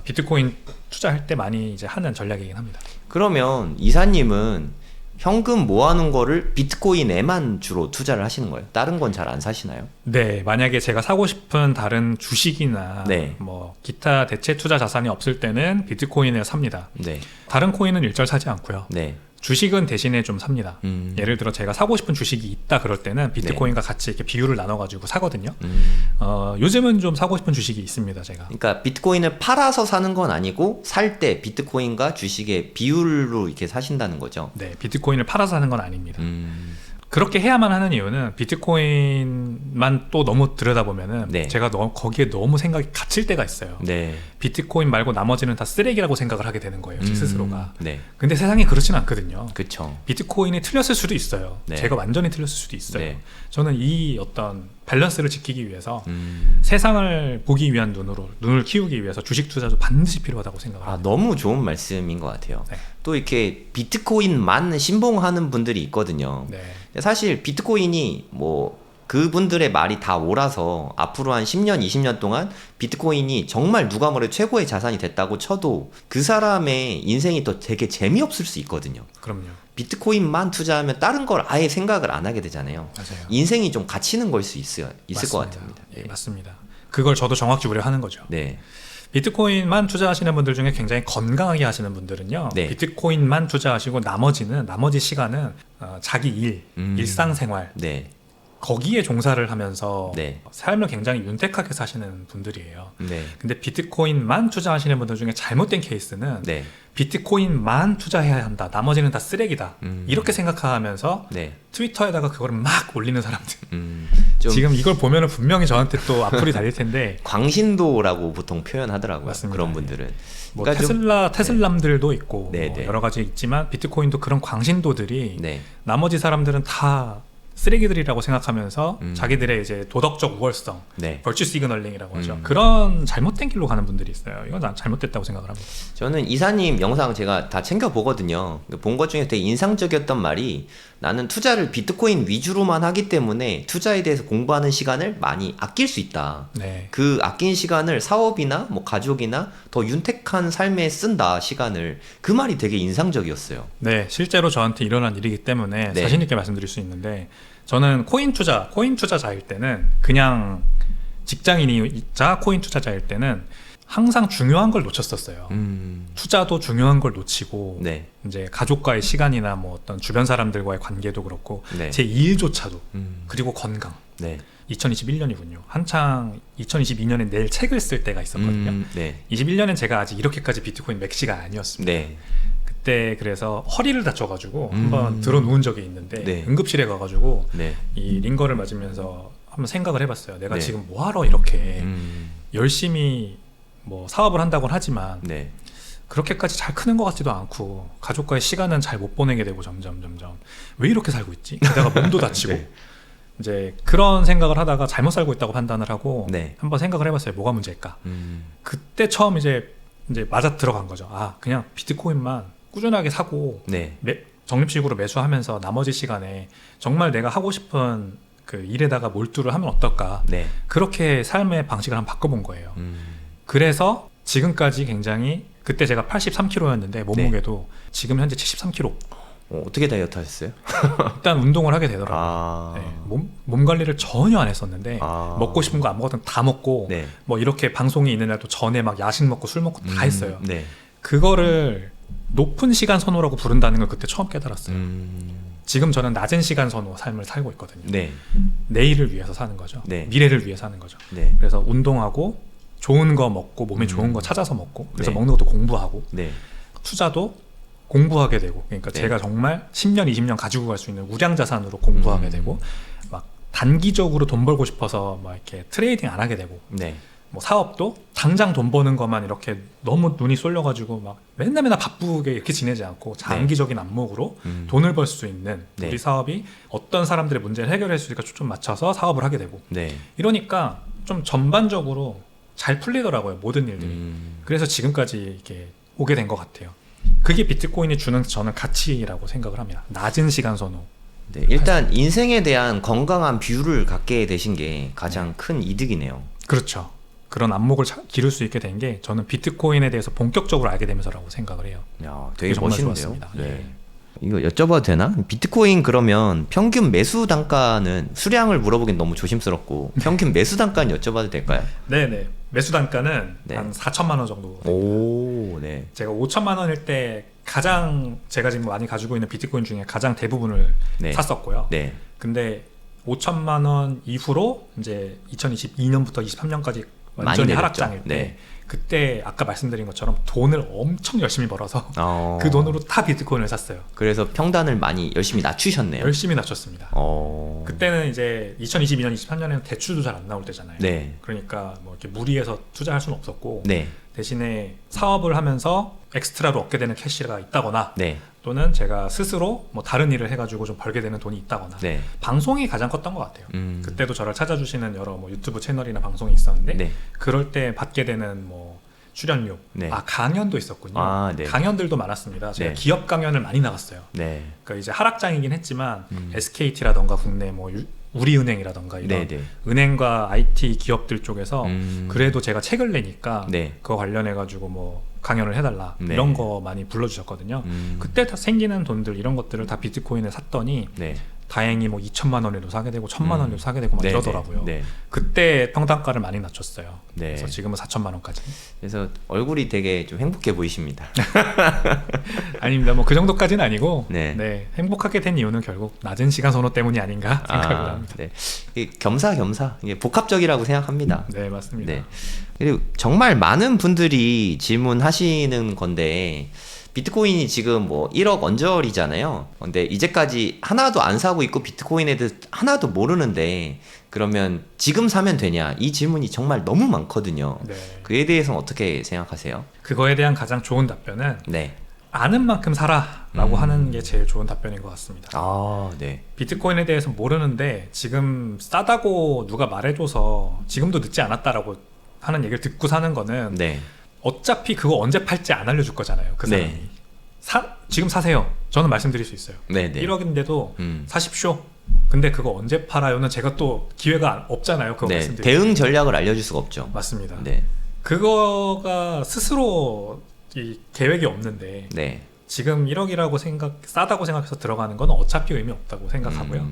비트코인 투자할 때 많이 이제 하는 전략이긴 합니다. 그러면 이사님은 현금 모아놓은 거를 비트코인에만 주로 투자를 하시는 거예요? 다른 건 잘 안 사시나요? 네, 만약에 제가 사고 싶은 다른 주식이나 네. 뭐 기타 대체 투자 자산이 없을 때는 비트코인을 삽니다. 네. 다른 코인은 일절 사지 않고요. 네. 주식은 대신에 좀 삽니다. 예를 들어 제가 사고 싶은 주식이 있다 그럴 때는 비트코인과 같이 이렇게 비율을 나눠가지고 사거든요. 요즘은 좀 사고 싶은 주식이 있습니다, 제가. 그러니까 비트코인을 팔아서 사는 건 아니고 살 때 비트코인과 주식의 비율로 이렇게 사신다는 거죠. 네, 비트코인을 팔아서 사는 건 아닙니다. 그렇게 해야만 하는 이유는 비트코인만 또 너무 들여다보면은 네. 제가 거기에 너무 생각이 갇힐 때가 있어요. 네. 비트코인 말고 나머지는 다 쓰레기라고 생각을 하게 되는 거예요, 제 스스로가. 네. 근데 세상이 그렇진 않거든요. 그쵸. 비트코인이 틀렸을 수도 있어요. 네. 제가 완전히 틀렸을 수도 있어요. 네. 저는 이 어떤 밸런스를 지키기 위해서 세상을 보기 위한 눈을 키우기 위해서 주식 투자도 반드시 필요하다고 생각합니다. 너무 좋은 말씀인 것 같아요. 네. 또 이렇게 비트코인만 신봉하는 분들이 있거든요. 네. 사실 비트코인이 뭐 그분들의 말이 다 옳아서 앞으로 한 10년, 20년 동안 비트코인이 정말 누가 뭐래도 최고의 자산이 됐다고 쳐도 그 사람의 인생이 또 되게 재미없을 수 있거든요. 그럼요. 비트코인만 투자하면 다른 걸 아예 생각을 안 하게 되잖아요. 맞아요. 인생이 좀 갇히는 걸 수 있을 것 같습니다. 예, 맞습니다. 그걸 저도 정확히 우려하는 거죠. 네. 비트코인만 투자하시는 분들 중에 굉장히 건강하게 하시는 분들은요. 네. 비트코인만 투자하시고 나머지 시간은 자기 일, 일상생활 네. 거기에 종사를 하면서 네. 삶을 굉장히 윤택하게 사시는 분들이에요. 네. 근데 비트코인만 투자하시는 분들 중에 잘못된 케이스는 네. 비트코인만 투자해야 한다. 나머지는 다 쓰레기다. 이렇게 생각하면서 네. 트위터에다가 그거를 막 올리는 사람들. 좀 지금 이걸 보면은 분명히 저한테 또 악플이 달릴 텐데 광신도라고 보통 표현하더라고요. 맞습니다. 그런 분들은. 뭐 그러니까 테슬람들도 있고 네, 뭐 네. 여러 가지 있지만 비트코인도 그런 광신도들이 네. 나머지 사람들은 다 쓰레기들이라고 생각하면서 자기들의 이제 도덕적 우월성, 네. 벌추 시그널링이라고 하죠. 그런 잘못된 길로 가는 분들이 있어요. 이건 난 잘못됐다고 생각을 합니다. 저는 이사님 영상 제가 다 챙겨 보거든요. 본 것 중에 되게 인상적이었던 말이 나는 투자를 비트코인 위주로만 하기 때문에 투자에 대해서 공부하는 시간을 많이 아낄 수 있다. 네. 그 아낀 시간을 사업이나 뭐 가족이나 더 윤택한 삶에 쓴다 시간을. 그 말이 되게 인상적이었어요. 네, 실제로 저한테 일어난 일이기 때문에 네. 자신 있게 말씀드릴 수 있는데 저는 코인 투자자일 때는 그냥 직장인이자 코인 투자자일 때는 항상 중요한 걸 놓쳤었어요. 투자도 중요한 걸 놓치고 네. 이제 가족과의 시간이나 뭐 어떤 주변 사람들과의 관계도 그렇고 네. 제 일조차도 그리고 건강. 네. 2021년이군요. 한창 2022년에 낼 책을 쓸 때가 있었거든요. 네. 21년엔 제가 아직 이렇게까지 비트코인 맥시가 아니었습니다. 네. 그때 그래서 허리를 다쳐가지고 한번 들어 누운 적이 있는데 네. 응급실에 가가지고 네. 이 링거를 맞으면서 한번 생각을 해봤어요. 내가 네. 지금 뭐하러 이렇게 음. 열심히 뭐 사업을 한다고는 하지만 네. 그렇게까지 잘 크는 것 같지도 않고 가족과의 시간은 잘 못 보내게 되고 점점 왜 이렇게 살고 있지? 게다가 몸도 다치고 네. 이제 그런 생각을 하다가 잘못 살고 있다고 판단을 하고 네. 한번 생각을 해봤어요. 뭐가 문제일까? 그때 처음 이제 맞아 들어간 거죠. 아, 그냥 비트코인만 꾸준하게 사고 네. 적립식으로 매수하면서 나머지 시간에 정말 내가 하고 싶은 그 일에다가 몰두를 하면 어떨까? 네. 그렇게 삶의 방식을 한번 바꿔본 거예요. 그래서 지금까지 굉장히 그때 제가 83kg였는데 몸무게도 지금 현재 73kg. 어떻게 다이어트 하셨어요? 일단 운동을 하게 되더라고요. 아. 네, 몸 관리를 전혀 안 했었는데 아. 먹고 싶은 거 아무거나 다 먹고 네. 뭐 이렇게 방송이 있는 날도 전에 막 야식 먹고 술 먹고 다 했어요. 네. 그거를 높은 시간 선호라고 부른다는 걸 그때 처음 깨달았어요. 지금 저는 낮은 시간 선호 삶을 살고 있거든요. 네. 내일을 위해서 사는 거죠. 네. 미래를 위해 사는 거죠. 네. 그래서 운동하고 좋은 거 먹고 몸에 좋은 거 찾아서 먹고 그래서 네. 먹는 것도 공부하고 네. 투자도 공부하게 되고 그러니까 네. 제가 정말 10년, 20년 가지고 갈 수 있는 우량 자산으로 공부하게 되고 막 단기적으로 돈 벌고 싶어서 막 이렇게 트레이딩 안 하게 되고 네. 뭐 사업도 당장 돈 버는 것만 이렇게 너무 눈이 쏠려가지고 막 맨날 바쁘게 이렇게 지내지 않고 장기적인 안목으로 돈을 벌 수 있는 네. 우리 사업이 어떤 사람들의 문제를 해결할 수 있을까 초점 맞춰서 사업을 하게 되고 네. 이러니까 좀 전반적으로 잘 풀리더라고요 모든 일들이. 그래서 지금까지 이렇게 오게 된 것 같아요. 그게 비트코인이 주는 저는 가치라고 생각을 합니다. 낮은 시간 선호. 네. 일단 인생에 대한 건강한 뷰를 갖게 되신 게 가장 큰 이득이네요. 그렇죠. 그런 안목을 기를 수 있게 된 게 저는 비트코인에 대해서 본격적으로 알게 되면서라고 생각을 해요. 야, 되게 정말 멋있는데요. 좋았습니다. 네. 예. 이거 여쭤봐도 되나? 비트코인 그러면 평균 매수 단가는 수량을 물어보긴 너무 조심스럽고 평균 매수 단가는 여쭤봐도 될까요? 네네. 매수 단가는 네. 한 4천만 원 정도. 오, 네. 제가 5천만 원일 때 가장 제가 지금 많이 가지고 있는 비트코인 중에 가장 대부분을 네. 샀었고요. 네. 근데 5천만 원 이후로 이제 2022년부터 23년까지 많이 완전히 내렸죠. 하락장일 때 네. 그때 아까 말씀드린 것처럼 돈을 엄청 열심히 벌어서 그 돈으로 다 비트코인을 샀어요. 그래서 평단을 많이 열심히 낮추셨네요. 열심히 낮췄습니다. 그때는 이제 2022년, 23년에는 대출도 잘 안 나올 때잖아요. 네. 그러니까 뭐 이렇게 무리해서 투자할 수는 없었고 네. 대신에 사업을 하면서 엑스트라로 얻게 되는 캐시가 있다거나 네. 또는 제가 스스로 뭐 다른 일을 해가지고 좀 벌게 되는 돈이 있다거나 네. 방송이 가장 컸던 것 같아요. 그때도 저를 찾아주시는 여러 뭐 유튜브 채널이나 방송이 있었는데 네. 그럴 때 받게 되는 뭐 출연료, 네. 강연도 있었군요. 네. 강연들도 많았습니다. 제가 네. 기업 강연을 많이 나갔어요. 네. 그러니까 이제 하락장이긴 했지만 SKT라던가 국내 뭐 우리은행이라던가 이런 네. 은행과 IT 기업들 쪽에서 그래도 제가 책을 내니까 네. 그거 관련해 가지고 뭐 강연을 해달라 네. 이런 거 많이 불러주셨거든요. 그때 다 생기는 돈들 이런 것들을 다 비트코인에 샀더니 네. 다행히 뭐 2천만 원에도 사게 되고 1,000만 원에도 사게 되고 막 네. 이러더라고요. 네. 그때 평단가를 많이 낮췄어요. 네. 그래서 지금은 4천만 원까지. 그래서 얼굴이 되게 좀 행복해 보이십니다. 아닙니다. 뭐 그 정도까지는 아니고 네. 행복하게 된 이유는 결국 낮은 시간 선호 때문이 아닌가 생각을 합니다. 네. 이게 겸사겸사 이게 복합적이라고 생각합니다. 네, 맞습니다. 네. 그리고 정말 많은 분들이 질문하시는 건데 비트코인이 지금 뭐 1억 언저리잖아요. 근데 이제까지 하나도 안 사고 있고 비트코인에 대해서 하나도 모르는데 그러면 지금 사면 되냐? 이 질문이 정말 너무 많거든요. 네. 그에 대해서는 어떻게 생각하세요? 그거에 대한 가장 좋은 답변은 네. 아는 만큼 사라라고 하는 게 제일 좋은 답변인 것 같습니다. 네. 비트코인에 대해서 모르는데 지금 싸다고 누가 말해줘서 지금도 늦지 않았다라고 하는 얘기를 듣고 사는 거는 네. 어차피 그거 언제 팔지 안 알려줄 거잖아요. 그 사람이. 네. 지금 사세요. 저는 말씀드릴 수 있어요. 네. 1억인데도 사십시오. 근데 그거 언제 팔아요는 제가 또 기회가 없잖아요. 그거 네. 말씀드릴 대응 전략을 알려줄 수가 없죠. 맞습니다. 네. 그거가 스스로 이 계획이 없는데 네. 지금 1억이라고 싸다고 생각해서 들어가는 건 어차피 의미 없다고 생각하고요.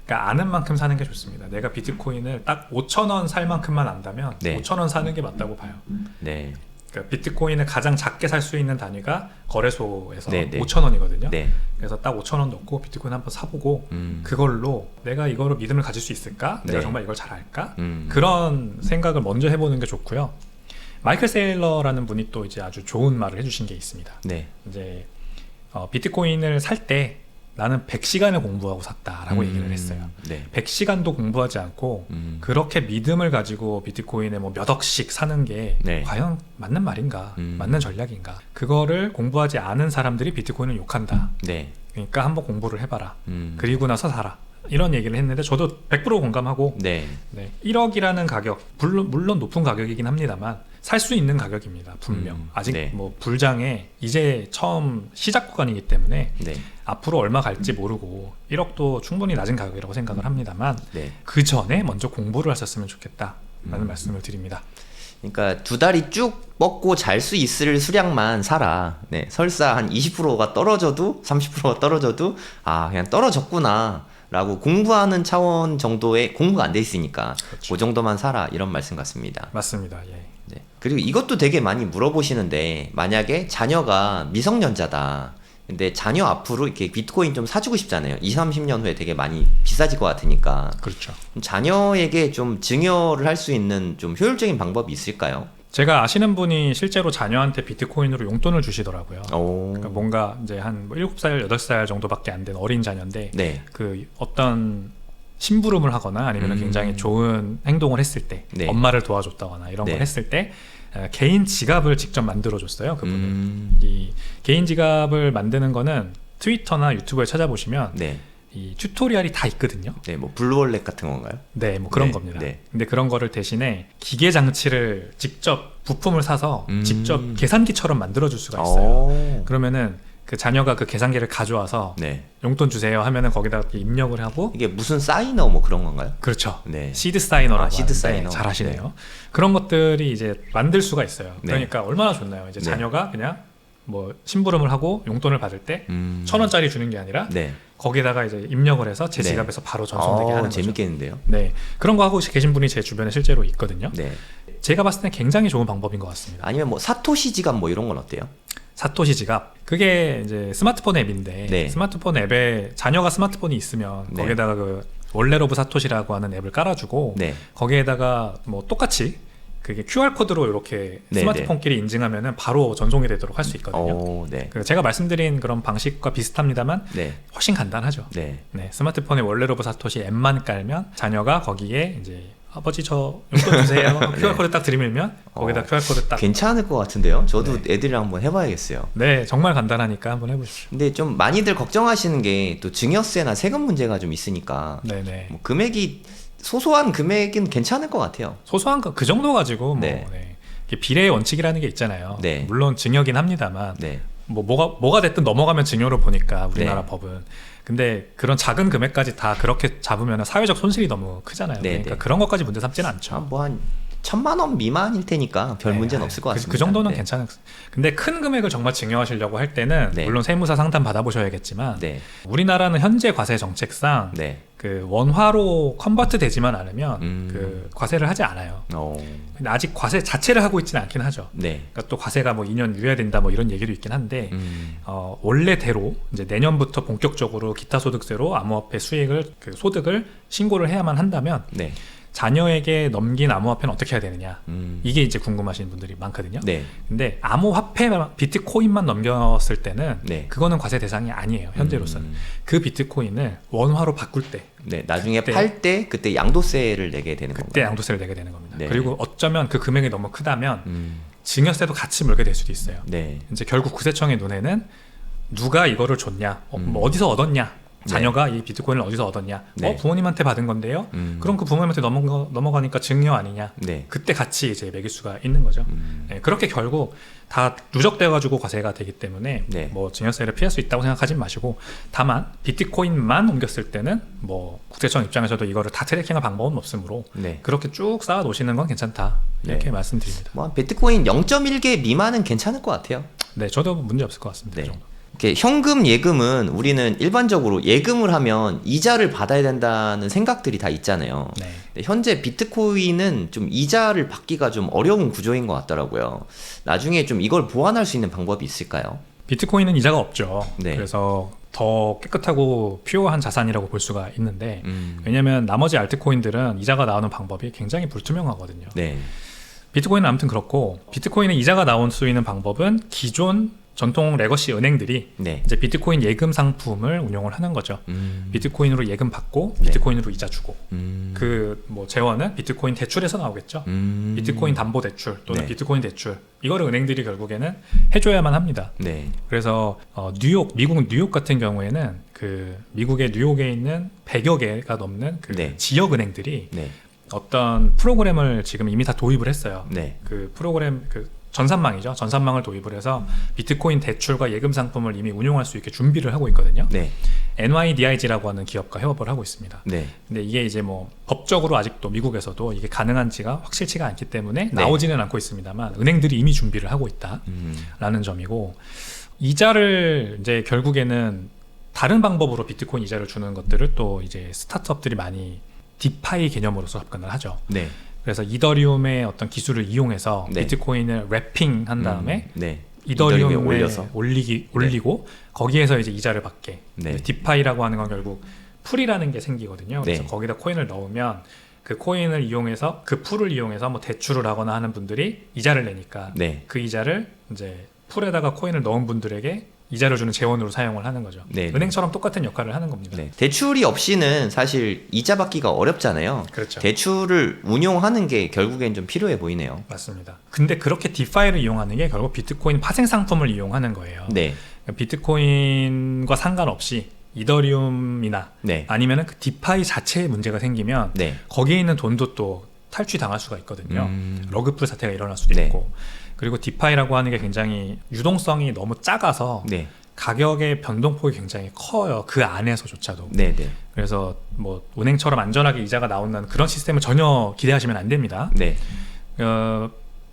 그러니까 아는 만큼 사는 게 좋습니다. 내가 비트코인을 딱 5,000원 살 만큼만 안다면 네. 5,000원 사는 게 맞다고 봐요. 네. 그러니까 비트코인을 가장 작게 살 수 있는 단위가 거래소에서 네. 5,000원이거든요. 네. 그래서 딱 5,000원 넣고 비트코인 한번 사보고 음. 그걸로 내가 이거로 믿음을 가질 수 있을까? 내가 네. 정말 이걸 잘 알까? 음. 그런 생각을 먼저 해보는 게 좋고요. 마이클 세일러라는 분이 또 이제 아주 좋은 말을 해주신 게 있습니다. 네. 이제 비트코인을 살 때 나는 100시간을 공부하고 샀다라고 얘기를 했어요. 네. 100시간도 공부하지 않고 그렇게 믿음을 가지고 비트코인에 뭐 몇 억씩 사는 게 네. 과연 맞는 말인가? 맞는 전략인가? 그거를 공부하지 않은 사람들이 비트코인을 욕한다. 네. 그러니까 한번 공부를 해봐라. 그리고 나서 사라. 이런 얘기를 했는데 저도 100% 공감하고 네. 1억이라는 가격 물론 높은 가격이긴 합니다만 살 수 있는 가격입니다. 분명. 아직 네. 뭐 불장에 이제 처음 시작 구간이기 때문에 네. 앞으로 얼마 갈지 모르고 1억도 충분히 낮은 가격이라고 생각을 합니다만 네. 그 전에 먼저 공부를 하셨으면 좋겠다라는 말씀을 드립니다. 그러니까 두 다리 쭉 뻗고 잘 수 있을 수량만 사라. 네. 설사 한 20%가 떨어져도 30%가 떨어져도 그냥 떨어졌구나 라고 공부하는 차원 정도의 공부가 안 돼 있으니까 그렇죠. 그 정도만 사라 이런 말씀 같습니다. 맞습니다. 예. 네. 그리고 이것도 되게 많이 물어보시는데 만약에 자녀가 미성년자다. 근데 자녀 앞으로 이렇게 비트코인 좀 사주고 싶잖아요. 20, 30년 후에 되게 많이 비싸질 것 같으니까. 그렇죠. 자녀에게 좀 증여를 할 수 있는 좀 효율적인 방법이 있을까요? 제가 아시는 분이 실제로 자녀한테 비트코인으로 용돈을 주시더라고요. 그러니까 뭔가 이제 한 7살, 8살 정도밖에 안 된 어린 자녀인데 네. 그 어떤 심부름을 하거나 아니면 굉장히 좋은 행동을 했을 때 네. 엄마를 도와줬다거나 이런 네. 걸 했을 때 개인 지갑을 직접 만들어줬어요. 그분은. 이 개인 지갑을 만드는 거는 트위터나 유튜브에 찾아보시면 네. 이 튜토리얼이 다 있거든요. 네, 뭐 블루월렛 같은 건가요? 네, 뭐 그런 네, 겁니다. 네. 근데 그런 거를 대신에 기계 장치를 직접 부품을 사서 직접 계산기처럼 만들어줄 수가 있어요. 그러면은 그 자녀가 그 계산기를 가져와서 네. 용돈 주세요 하면은 거기다 입력을 하고 이게 무슨 사이너 뭐 그런 건가요? 그렇죠. 네. 시드 사이너라고 시드 하는데 사이너. 잘 하시네요. 그런 것들이 이제 만들 수가 있어요. 네. 그러니까 얼마나 좋나요? 이제 네. 자녀가 그냥 뭐 심부름을 하고 용돈을 받을 때 1,000원짜리 주는 게 아니라 네. 거기에다가 이제 입력을 해서 제 네. 지갑에서 바로 전송되게 하는 거죠. 재밌겠는데요? 네, 그런 거 하고 계신 분이 제 주변에 실제로 있거든요. 네. 제가 봤을 때 굉장히 좋은 방법인 것 같습니다. 아니면 뭐 사토시 지갑 뭐 이런 건 어때요? 사토시 지갑. 그게 이제 스마트폰 앱인데 네. 스마트폰 앱에 자녀가 스마트폰이 있으면 네. 거기에다가 그 원래 오브 사토시라고 하는 앱을 깔아주고 네. 거기에다가 뭐 똑같이 그게 QR 코드로 이렇게 네, 스마트폰끼리 인증하면은 바로 전송이 되도록 할 수 있거든요. 네. 그 제가 말씀드린 그런 방식과 비슷합니다만 네. 훨씬 간단하죠. 네. 네, 스마트폰에 원래 오브 사토시 앱만 깔면 자녀가 거기에 이제 아버지 저 용돈 주세요. QR코드 딱 들이밀면 거기다 QR코드 딱. 괜찮을 것 같은데요? 저도 네. 애들이랑 한번 해봐야겠어요. 네, 정말 간단하니까 한번 해보십시오. 근데 좀 많이들 걱정하시는 게 또 증여세나 세금 문제가 좀 있으니까 네네. 뭐 금액이 소소한 금액은 괜찮을 것 같아요. 소소한 거 그 정도 가지고 뭐 네. 네. 이게 비례의 원칙이라는 게 있잖아요. 네. 물론 증여긴 합니다만 네. 뭐가 됐든 넘어가면 증여로 보니까 우리나라 네. 법은. 근데 그런 작은 금액까지 다 그렇게 잡으면 사회적 손실이 너무 크잖아요. 네, 그러니까 네. 그런 것까지 문제 삼지는 않죠. 뭐 한 1,000만 원 미만일 테니까 별 네, 문제는 없을 것 같습니다. 그 정도는 네. 괜찮아요. 근데 큰 금액을 정말 증여하시려고 할 때는 네. 물론 세무사 상담 받아보셔야겠지만 네. 우리나라는 현재 과세 정책상 네. 그 원화로 컨버트 되지만 않으면 음. 그 과세를 하지 않아요. 어. 근데 아직 과세 자체를 하고 있지는 않긴 하죠. 네. 그러니까 또 과세가 뭐 2년 유예된다 뭐 이런 얘기도 있긴 한데 원래대로 이제 내년부터 본격적으로 기타 소득세로 암호화폐 수익을 그 소득을 신고를 해야만 한다면 네. 자녀에게 넘긴 암호화폐는 어떻게 해야 되느냐 이게 이제 궁금하시는 분들이 많거든요. 네. 근데 암호화폐 비트코인만 넘겼을 때는 네. 그거는 과세 대상이 아니에요. 현재로서는 그 비트코인을 원화로 바꿀 때 네. 나중에 그때- 팔 때 그때 양도세를 내게 되는 그때 건가요? 양도세를 내게 되는 겁니다. 네. 그리고 어쩌면 그 금액이 너무 크다면 음. 증여세도 같이 물게 될 수도 있어요. 네. 이제 결국 구세청의 눈에는 누가 이거를 줬냐, 뭐 어디서 얻었냐, 자녀가 이 비트코인을 어디서 얻었냐, 네. 부모님한테 받은 건데요. 그럼 그 부모님한테 넘어가니까 증여 아니냐. 네. 그때 같이 이제 매길 수가 있는 거죠. 네, 그렇게 결국 다 누적돼가지고 과세가 되기 때문에 네. 뭐 증여세를 피할 수 있다고 생각하지 마시고 다만 비트코인만 옮겼을 때는 뭐 국세청 입장에서도 이거를 다 트래킹할 방법은 없으므로 네. 그렇게 쭉 쌓아 놓으시는 건 괜찮다 이렇게 네. 말씀드립니다. 뭐 비트코인 0.1개 미만은 괜찮을 것 같아요. 네, 저도 문제 없을 것 같습니다. 네. 그 정도. 이렇게 현금 예금은 우리는 일반적으로 예금을 하면 이자를 받아야 된다는 생각들이 다 있잖아요. 네. 근데 현재 비트코인은 좀 이자를 받기가 좀 어려운 구조인 것 같더라고요. 나중에 좀 이걸 보완할 수 있는 방법이 있을까요? 비트코인은 이자가 없죠. 네. 그래서 더 깨끗하고 퓨어한 자산이라고 볼 수가 있는데 왜냐하면 나머지 알트코인들은 이자가 나오는 방법이 굉장히 불투명하거든요. 네. 비트코인은 아무튼 그렇고 비트코인은 이자가 나올 수 있는 방법은 기존 전통 레거시 은행들이 네. 이제 비트코인 예금 상품을 운용을 하는 거죠. 비트코인으로 예금 받고 비트코인으로 이자 주고 그 뭐 재원은 비트코인 대출에서 나오겠죠. 비트코인 담보 대출 또는 네. 비트코인 대출 이거를 은행들이 결국에는 해줘야만 합니다. 네. 그래서 미국 뉴욕 같은 경우에는 그 미국의 뉴욕에 있는 100여 개가 넘는 그 네. 지역 은행들이 네. 어떤 프로그램을 지금 이미 다 도입을 했어요. 네. 그 프로그램 그 전산망이죠. 전산망을 도입을 해서 비트코인 대출과 예금 상품을 이미 운용할 수 있게 준비를 하고 있거든요. 네. NYDIG라고 하는 기업과 협업을 하고 있습니다. 네. 근데 이게 이제 뭐 법적으로 아직도 미국에서도 이게 가능한지가 확실치가 않기 때문에 네. 나오지는 않고 있습니다만 은행들이 이미 준비를 하고 있다라는 점이고 이자를 이제 결국에는 다른 방법으로 비트코인 이자를 주는 것들을 또 이제 스타트업들이 많이 디파이 개념으로서 접근을 하죠. 네. 그래서 이더리움의 어떤 기술을 이용해서 네. 비트코인을 랩핑한 다음에 네. 이더리움에 올려서 올리고 거기에서 이제 이자를 받게. 네. 디파이라고 하는 건 결국 풀이라는 게 생기거든요. 그래서 네. 거기다 코인을 넣으면 그 코인을 이용해서 그 풀을 이용해서 뭐 대출을 하거나 하는 분들이 이자를 내니까 네. 그 이자를 이제 풀에다가 코인을 넣은 분들에게 이자를 주는 재원으로 사용을 하는 거죠. 네. 은행처럼 똑같은 역할을 하는 겁니다. 네. 대출이 없이는 사실 이자 받기가 어렵잖아요. 그렇죠. 대출을 운용하는 게 결국엔 좀 필요해 보이네요. 맞습니다. 근데 그렇게 디파이를 이용하는 게 결국 비트코인 파생 상품을 이용하는 거예요. 네. 비트코인과 상관없이 이더리움이나 네. 아니면은 그 디파이 자체에 문제가 생기면 네. 거기에 있는 돈도 또 탈취당할 수가 있거든요. 러그풀 사태가 일어날 수도 네. 있고. 그리고 디파이라고 하는 게 굉장히 유동성이 너무 작아서 네. 가격의 변동폭이 굉장히 커요. 그 안에서조차도. 네. 네. 그래서 뭐 은행처럼 안전하게 이자가 나온다는 그런 시스템을 전혀 기대하시면 안 됩니다. 네.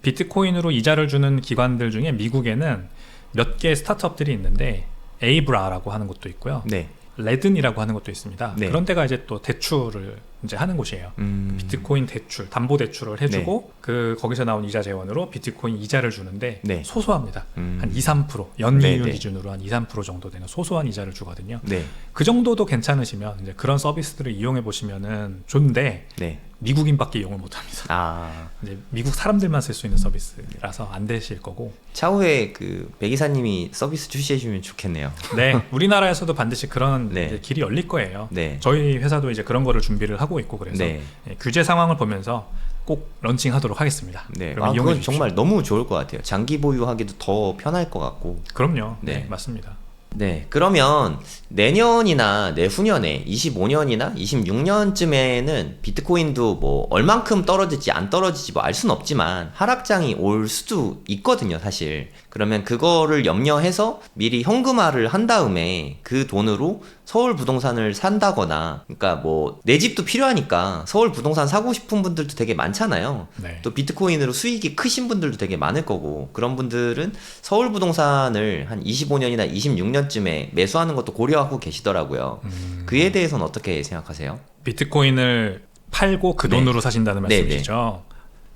비트코인으로 이자를 주는 기관들 중에 미국에는 몇 개 스타트업들이 있는데 에이브라라고 하는 곳도 있고요. 네. 레든이라고 하는 것도 있습니다. 네. 그런 데가 이제 또 대출을 이제 하는 곳이에요. 비트코인 대출, 담보 대출을 해주고 그 거기서 나온 이자 재원으로 비트코인 이자를 주는데 네. 소소합니다. 한 2, 3% 연이율 네, 네. 기준으로 한 2, 3% 정도 되는 소소한 이자를 주거든요. 네. 그 정도도 괜찮으시면 이제 그런 서비스들을 이용해 보시면은 좋은데 네. 미국인밖에 이용을 못합니다. 아, 이제 미국 사람들만 쓸 수 있는 서비스라서 안 되실 거고. 차후에 그 백이사님이 서비스 출시해 주면 좋겠네요. 네, 우리나라에서도 반드시 그런 네. 이제 길이 열릴 거예요. 네. 저희 회사도 이제 그런 거를 준비를 하고 있고 그래서 네. 규제 상황을 보면서 꼭 런칭하도록 하겠습니다. 네. 그럼 아, 이용해 그건 주십시오. 정말 너무 좋을 것 같아요. 장기 보유하기도 더 편할 것 같고. 그럼요. 네. 네, 맞습니다. 네, 그러면 내년이나 내후년에 25년이나 26년쯤에는 비트코인도 뭐 얼만큼 떨어질지 안 떨어질지 뭐 알 수는 없지만 하락장이 올 수도 있거든요, 사실. 그러면 그거를 염려해서 미리 현금화를 한 다음에 그 돈으로 서울 부동산을 산다거나, 그러니까 뭐 내 집도 필요하니까 서울 부동산 사고 싶은 분들도 되게 많잖아요. 네. 또 비트코인으로 수익이 크신 분들도 되게 많을 거고, 그런 분들은 서울 부동산을 한 25년이나 26년쯤에 매수하는 것도 고려하고 계시더라고요. 그에 대해서는 어떻게 생각하세요? 비트코인을 팔고 그 네. 돈으로 사신다는 네, 말씀이시죠?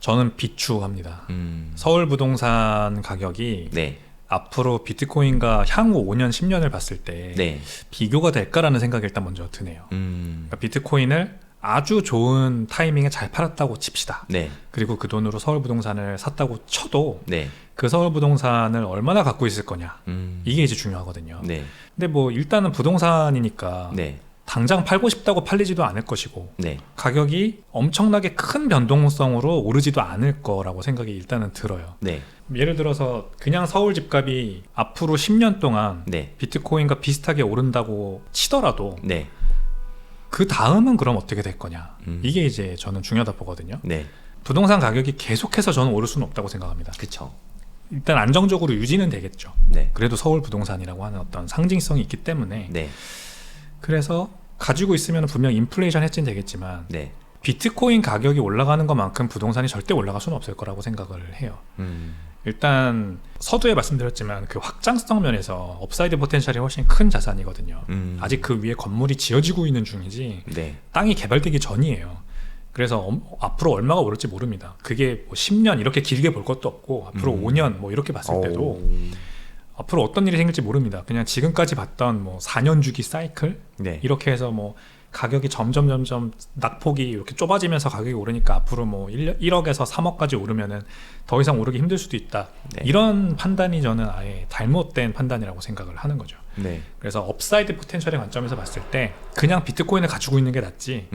저는 비추합니다. 서울 부동산 가격이 네, 앞으로 비트코인과 향후 5년, 10년을 봤을 때 네, 비교가 될까라는 생각이 일단 먼저 드네요. 그러니까 비트코인을 아주 좋은 타이밍에 잘 팔았다고 칩시다. 네, 그리고 그 돈으로 서울 부동산을 샀다고 쳐도 네, 그 서울 부동산을 얼마나 갖고 있을 거냐, 이게 이제 중요하거든요. 네, 근데 뭐 일단은 부동산이니까 네, 당장 팔고 싶다고 팔리지도 않을 것이고 네, 가격이 엄청나게 큰 변동성으로 오르지도 않을 거라고 생각이 일단은 들어요. 네, 예를 들어서 그냥 서울 집값이 앞으로 10년 동안 네, 비트코인과 비슷하게 오른다고 치더라도 네, 그 다음은 그럼 어떻게 될 거냐, 이게 이제 저는 중요하다 보거든요. 네, 부동산 가격이 계속해서 저는 오를 수는 없다고 생각합니다. 그쵸. 일단 안정적으로 유지는 되겠죠. 네, 그래도 서울 부동산이라고 하는 어떤 상징성이 있기 때문에. 네, 그래서 가지고 있으면 분명 인플레이션 해지는 되겠지만 네, 비트코인 가격이 올라가는 것만큼 부동산이 절대 올라갈 수는 없을 거라고 생각을 해요. 일단 서두에 말씀드렸지만 그 확장성 면에서 업사이드 포텐셜이 훨씬 큰 자산이거든요. 아직 그 위에 건물이 지어지고 있는 중이지 네, 땅이 개발되기 전이에요. 그래서 앞으로 얼마가 오를지 모릅니다. 그게 뭐 10년 이렇게 길게 볼 것도 없고 앞으로 5년 뭐 이렇게 봤을 때도 앞으로 어떤 일이 생길지 모릅니다. 그냥 지금까지 봤던 뭐 4년 주기 사이클 네, 이렇게 해서 뭐 가격이 점점 낙폭이 이렇게 좁아지면서 가격이 오르니까 앞으로 뭐 1억에서 3억까지 오르면은 더 이상 오르기 힘들 수도 있다. 네. 이런 판단이 저는 아예 잘못된 판단이라고 생각을 하는 거죠. 네, 그래서 업사이드 포텐셜의 관점에서 봤을 때 그냥 비트코인을 가지고 있는 게 낫지.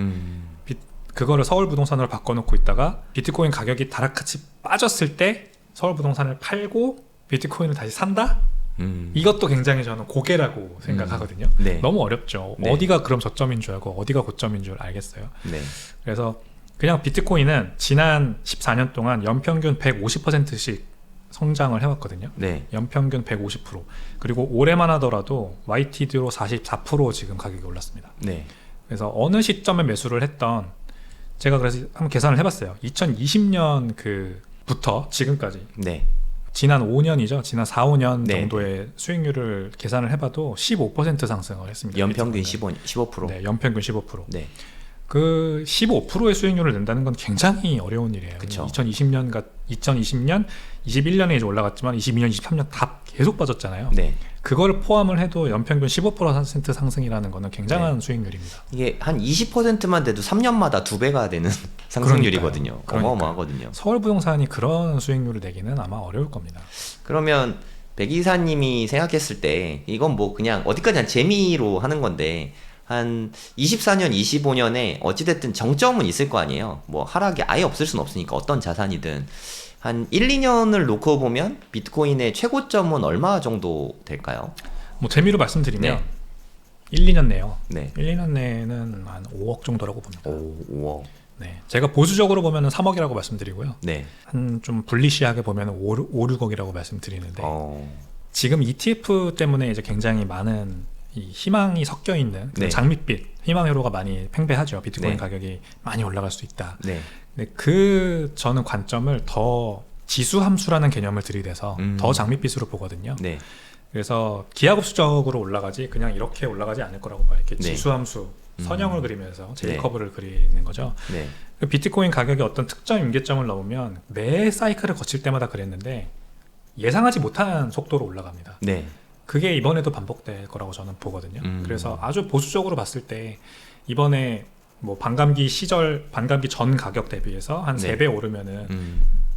그거를 서울 부동산으로 바꿔놓고 있다가 비트코인 가격이 다락같이 빠졌을 때 서울 부동산을 팔고 비트코인을 다시 산다? 이것도 굉장히 저는 고개라고 생각하거든요. 네. 너무 어렵죠. 네. 어디가 그럼 저점인 줄 알고 어디가 고점인 줄 알겠어요. 네, 그래서 그냥 비트코인은 지난 14년 동안 연평균 150%씩 성장을 해왔거든요. 네, 연평균 150%. 그리고 올해만 하더라도 YTD로 44% 지금 가격이 올랐습니다. 네, 그래서 어느 시점에 매수를 했던, 제가 그래서 한번 계산을 해봤어요. 2020년 부터 지금까지 네, 지난 5년이죠. 지난 4, 5년 네. 정도의 수익률을 계산을 해봐도 15% 상승을 했습니다. 연평균 비트코인은. 15%. 네, 연평균 15%. 네, 그 15%의 수익률을 낸다는 건 굉장히 어려운 일이에요. 그쵸. 2020년, 21년에 이제 올라갔지만 22년, 23년 다 계속 빠졌잖아요. 네. 그걸 포함을 해도 연평균 15% 상승이라는 거는 굉장한 수익률입니다. 이게 한 20%만 돼도 3년마다 2배가 되는 상승률이거든요. 그러니까요. 어마어마하거든요. 서울 부동산이 그런 수익률을 내기는 아마 어려울 겁니다. 그러면 백 이사님이 생각했을 때 이건 뭐 그냥 어디까지나 재미로 하는 건데 한 24년, 25년에 어찌됐든 정점은 있을 거 아니에요. 뭐 하락이 아예 없을 수는 없으니까 어떤 자산이든 한 1, 2년을 놓고 보면 비트코인의 최고점은 얼마 정도 될까요? 뭐 재미로 말씀드리면 네. 1, 2년 내요. 네. 1, 2년 내에는 한 5억 정도라고 봅니다. 5억. 네, 제가 보수적으로 보면 3억이라고 말씀드리고요. 네. 한 좀 불리시하게 보면 5, 6억이라고 말씀드리는데 지금 ETF 때문에 이제 굉장히 많은 이 희망이 섞여 있는 네. 장밋빛 희망 회로가 많이 팽배하죠. 비트코인 네. 가격이 많이 올라갈 수 있다. 네. 근데 저는 관점을 더 지수 함수라는 개념을 들이대서 더 장밋빛으로 보거든요. 네. 그래서 기하급수적으로 올라가지 그냥 이렇게 올라가지 않을 거라고 봐요. 이렇게 네. 지수 함수 선형을 그리면서 네. 제이커브를 그리는 거죠. 네. 비트코인 가격이 어떤 특정 임계점을 넘으면 매 사이클을 거칠 때마다 그랬는데 예상하지 못한 속도로 올라갑니다. 네. 그게 이번에도 반복될 거라고 저는 보거든요. 그래서 아주 보수적으로 봤을 때 이번에 뭐 반감기 전 가격 대비해서 한 네. 3배 오르면은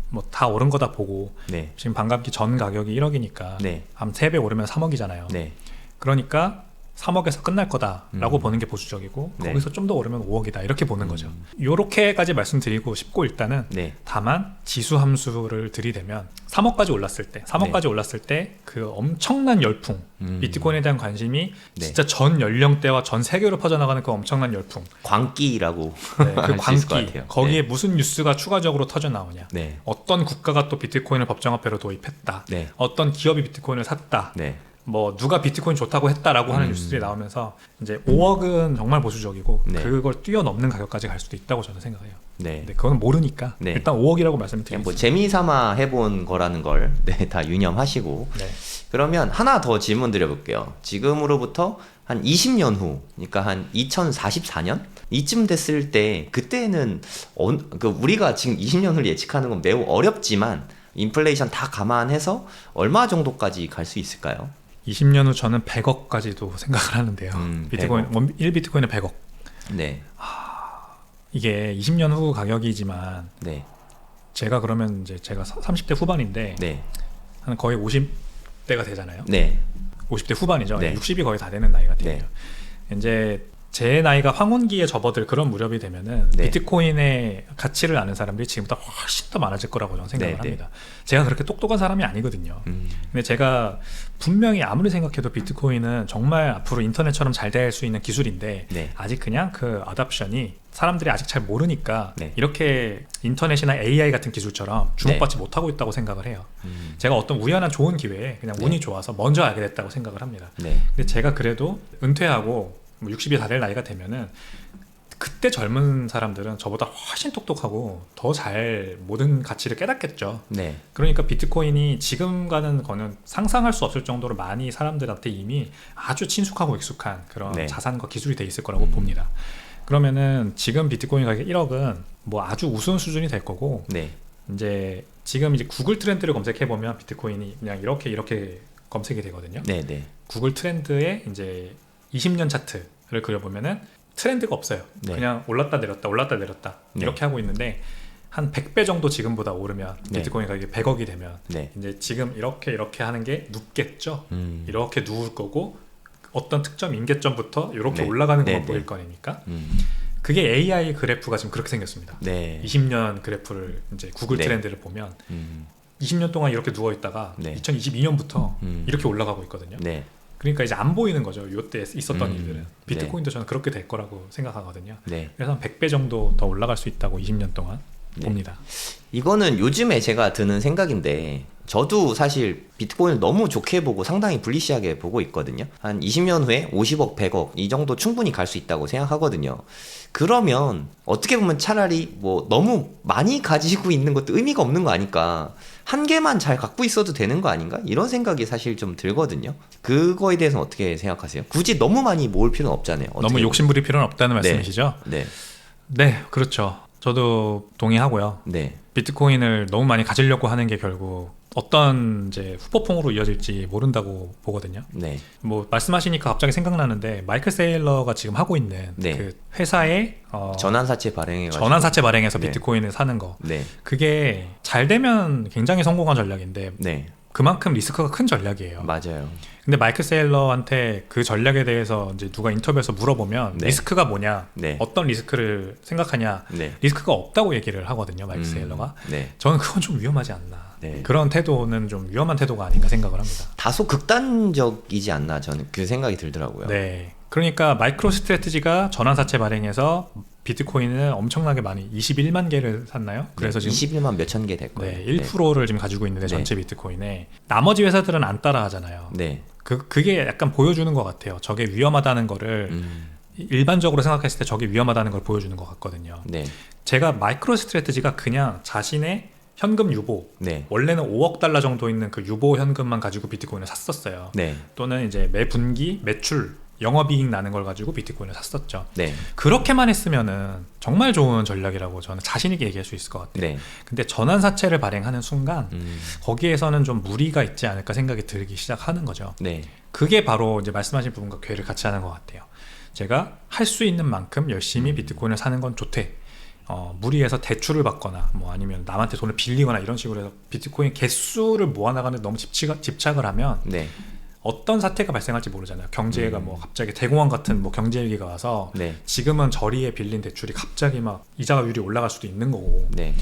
뭐 다 오른 거다 보고 네. 지금 반감기 전 가격이 1억이니까 네. 한 3배 오르면 3억이잖아요. 네. 그러니까 3억에서 끝날 거다라고 보는 게 보수적이고 네. 거기서 좀 더 오르면 5억이다 이렇게 보는 거죠. 요렇게까지 말씀드리고 싶고 일단은 네. 다만 지수 함수를 들이대면 3억까지 올랐을 때 3억까지 네. 올랐을 때 그 엄청난 열풍 비트코인에 대한 관심이 네. 진짜 전 연령대와 전 세계로 퍼져나가는 그 엄청난 열풍 광기라고 네, 그 할 수 있을 것 광기 같아요. 거기에 네. 무슨 뉴스가 추가적으로 터져 나오냐 네. 어떤 국가가 또 비트코인을 법정화폐로 도입했다 네. 어떤 기업이 비트코인을 샀다 네. 뭐 누가 비트코인 좋다고 했다라고 하는 뉴스들이 나오면서 이제 5억은 정말 보수적이고 네. 그걸 뛰어넘는 가격까지 갈 수도 있다고 저는 생각해요. 네. 근데 그건 모르니까 네. 일단 5억이라고 말씀을 그냥 드리겠습니다. 뭐 재미삼아 해본 거라는 걸 네, 다 유념하시고 네. 그러면 하나 더 질문 드려볼게요. 지금으로부터 한 20년 후, 그러니까 한 2044년 이쯤 됐을 때 그때는 우리가 지금 20년 후를 예측하는 건 매우 어렵지만 인플레이션 다 감안해서 얼마 정도까지 갈 수 있을까요? 20년 후 저는 100억까지도 생각을 하는데요. 비트코인 1비트코인에 100억. 네. 이게 20년 후 가격이지만 네. 제가 그러면 이제 제가 30대 후반인데 네. 한 거의 50대가 되잖아요. 네. 50대 후반이죠. 네. 60이 거의 다 되는 나이가 돼요. 네. 이제 제 나이가 황혼기에 접어들 그런 무렵이 되면은 네. 비트코인의 가치를 아는 사람들이 지금보다 훨씬 더 많아질 거라고 저는 생각을 네, 합니다. 제가 그렇게 똑똑한 사람이 아니거든요. 근데 제가 분명히 아무리 생각해도 비트코인은 정말 앞으로 인터넷처럼 잘 될 수 있는 기술인데 네. 아직 그냥 그 어답션이 사람들이 아직 잘 모르니까 네. 이렇게 인터넷이나 AI 같은 기술처럼 주목받지 못하고 있다고 생각을 해요. 제가 어떤 우연한 좋은 기회에 그냥 운이 좋아서 먼저 알게 됐다고 생각을 합니다. 네. 근데 제가 그래도 은퇴하고 60이 다 될 나이가 되면은 그때 젊은 사람들은 저보다 훨씬 똑똑하고 더 잘 모든 가치를 깨닫겠죠. 네. 그러니까 비트코인이 지금 가는 거는 상상할 수 없을 정도로 많이 사람들한테 이미 아주 친숙하고 익숙한 그런 네. 자산과 기술이 돼 있을 거라고 봅니다. 그러면은 지금 비트코인 가격 1억은 뭐 아주 우스운 수준이 될 거고 네. 이제 지금 이제 구글 트렌드를 검색해 보면 비트코인이 그냥 이렇게 검색이 되거든요. 네. 네. 구글 트렌드에 이제 20년 차트를 그려보면은 트렌드가 없어요. 네. 그냥 올랐다 내렸다 올랐다 내렸다 네. 이렇게 하고 있는데 한 100배 정도 지금보다 오르면 네. 비트코인 가격이 100억이 되면 네. 이제 지금 이렇게 하는 게 눕겠죠. 이렇게 누울 거고 어떤 특정 임계점부터 이렇게 네. 올라가는 네, 것만 네. 보일 거니까 그게 AI 그래프가 지금 그렇게 생겼습니다. 네. 20년 그래프를 이제 구글 네. 트렌드를 보면 20년 동안 이렇게 누워 있다가 네. 2022년부터 이렇게 올라가고 있거든요. 네. 그러니까 이제 안 보이는 거죠. 이때 있었던 일들은. 네. 비트코인도 저는 그렇게 될 거라고 생각하거든요. 네. 그래서 한 100배 정도 더 올라갈 수 있다고 20년 동안 네. 봅니다. 이거는 요즘에 제가 드는 생각인데 저도 사실 비트코인을 너무 좋게 보고 상당히 불리시하게 보고 있거든요. 한 20년 후에 50억, 100억 이 정도 충분히 갈 수 있다고 생각하거든요. 그러면 어떻게 보면 차라리 뭐 너무 많이 가지고 있는 것도 의미가 없는 거 아닐까. 한 개만 잘 갖고 있어도 되는 거 아닌가? 이런 생각이 사실 좀 들거든요. 그거에 대해서는 어떻게 생각하세요? 굳이 너무 많이 모을 필요는 없잖아요. 너무 어떻게 욕심 부릴 필요는 없다는 네. 말씀이시죠? 네. 네, 그렇죠. 저도 동의하고요. 네. 비트코인을 너무 많이 가지려고 하는 게 결국 어떤 이제 후폭풍으로 이어질지 모른다고 보거든요. 네. 뭐 말씀하시니까 갑자기 생각나는데 마이클 세일러가 지금 하고 있는 네. 그 회사의 전환사채 발행해가지고. 전환사채 발행해서 네. 비트코인을 사는 거. 네. 그게 잘 되면 굉장히 성공한 전략인데 네. 그만큼 리스크가 큰 전략이에요. 맞아요. 근데 마이클 세일러한테 그 전략에 대해서 이제 누가 인터뷰에서 물어보면 네. 리스크가 뭐냐, 네. 어떤 리스크를 생각하냐, 네. 리스크가 없다고 얘기를 하거든요. 마이클 세일러가. 네. 저는 그건 좀 위험하지 않나. 네. 그런 태도는 좀 위험한 태도가 아닌가 생각을 합니다. 다소 극단적이지 않나 저는 그 생각이 들더라고요. 네. 그러니까 마이크로 스트래티지가 전환사채 발행해서 비트코인을 엄청나게 많이 21만 개를 샀나요? 그래서 지금 21만 몇천 개 될 거예요. 네, 1%를 지금 가지고 있는데 네. 전체 비트코인에 나머지 회사들은 안 따라 하잖아요. 네. 그게 약간 보여주는 것 같아요. 저게 위험하다는 거를 일반적으로 생각했을 때 저게 위험하다는 걸 보여주는 것 같거든요. 네. 제가 마이크로 스트래티지가 그냥 자신의 현금 유보, 네. 원래는 5억 달러 정도 있는 그 유보 현금만 가지고 비트코인을 샀었어요. 네. 또는 이제 매 분기 매출 영업이익 나는 걸 가지고 비트코인을 샀었죠. 네. 그렇게만 했으면은 정말 좋은 전략이라고 저는 자신 있게 얘기할 수 있을 것 같아요. 네. 근데 전환사채를 발행하는 순간 거기에서는 좀 무리가 있지 않을까 생각이 들기 시작하는 거죠. 네. 그게 바로 이제 말씀하신 부분과 괴를 같이 하는 것 같아요. 제가 할 수 있는 만큼 열심히 비트코인을 사는 건 좋대. 무리해서 대출을 받거나 뭐 아니면 남한테 돈을 빌리거나 이런 식으로 해서 비트코인 개수를 모아나가는 데 너무 집착을 하면 네. 어떤 사태가 발생할지 모르잖아요. 경제가 뭐 갑자기 대공황 같은 뭐 경제 위기가 와서 네. 지금은 저리에 빌린 대출이 갑자기 막 이자율이 올라갈 수도 있는 거고 네.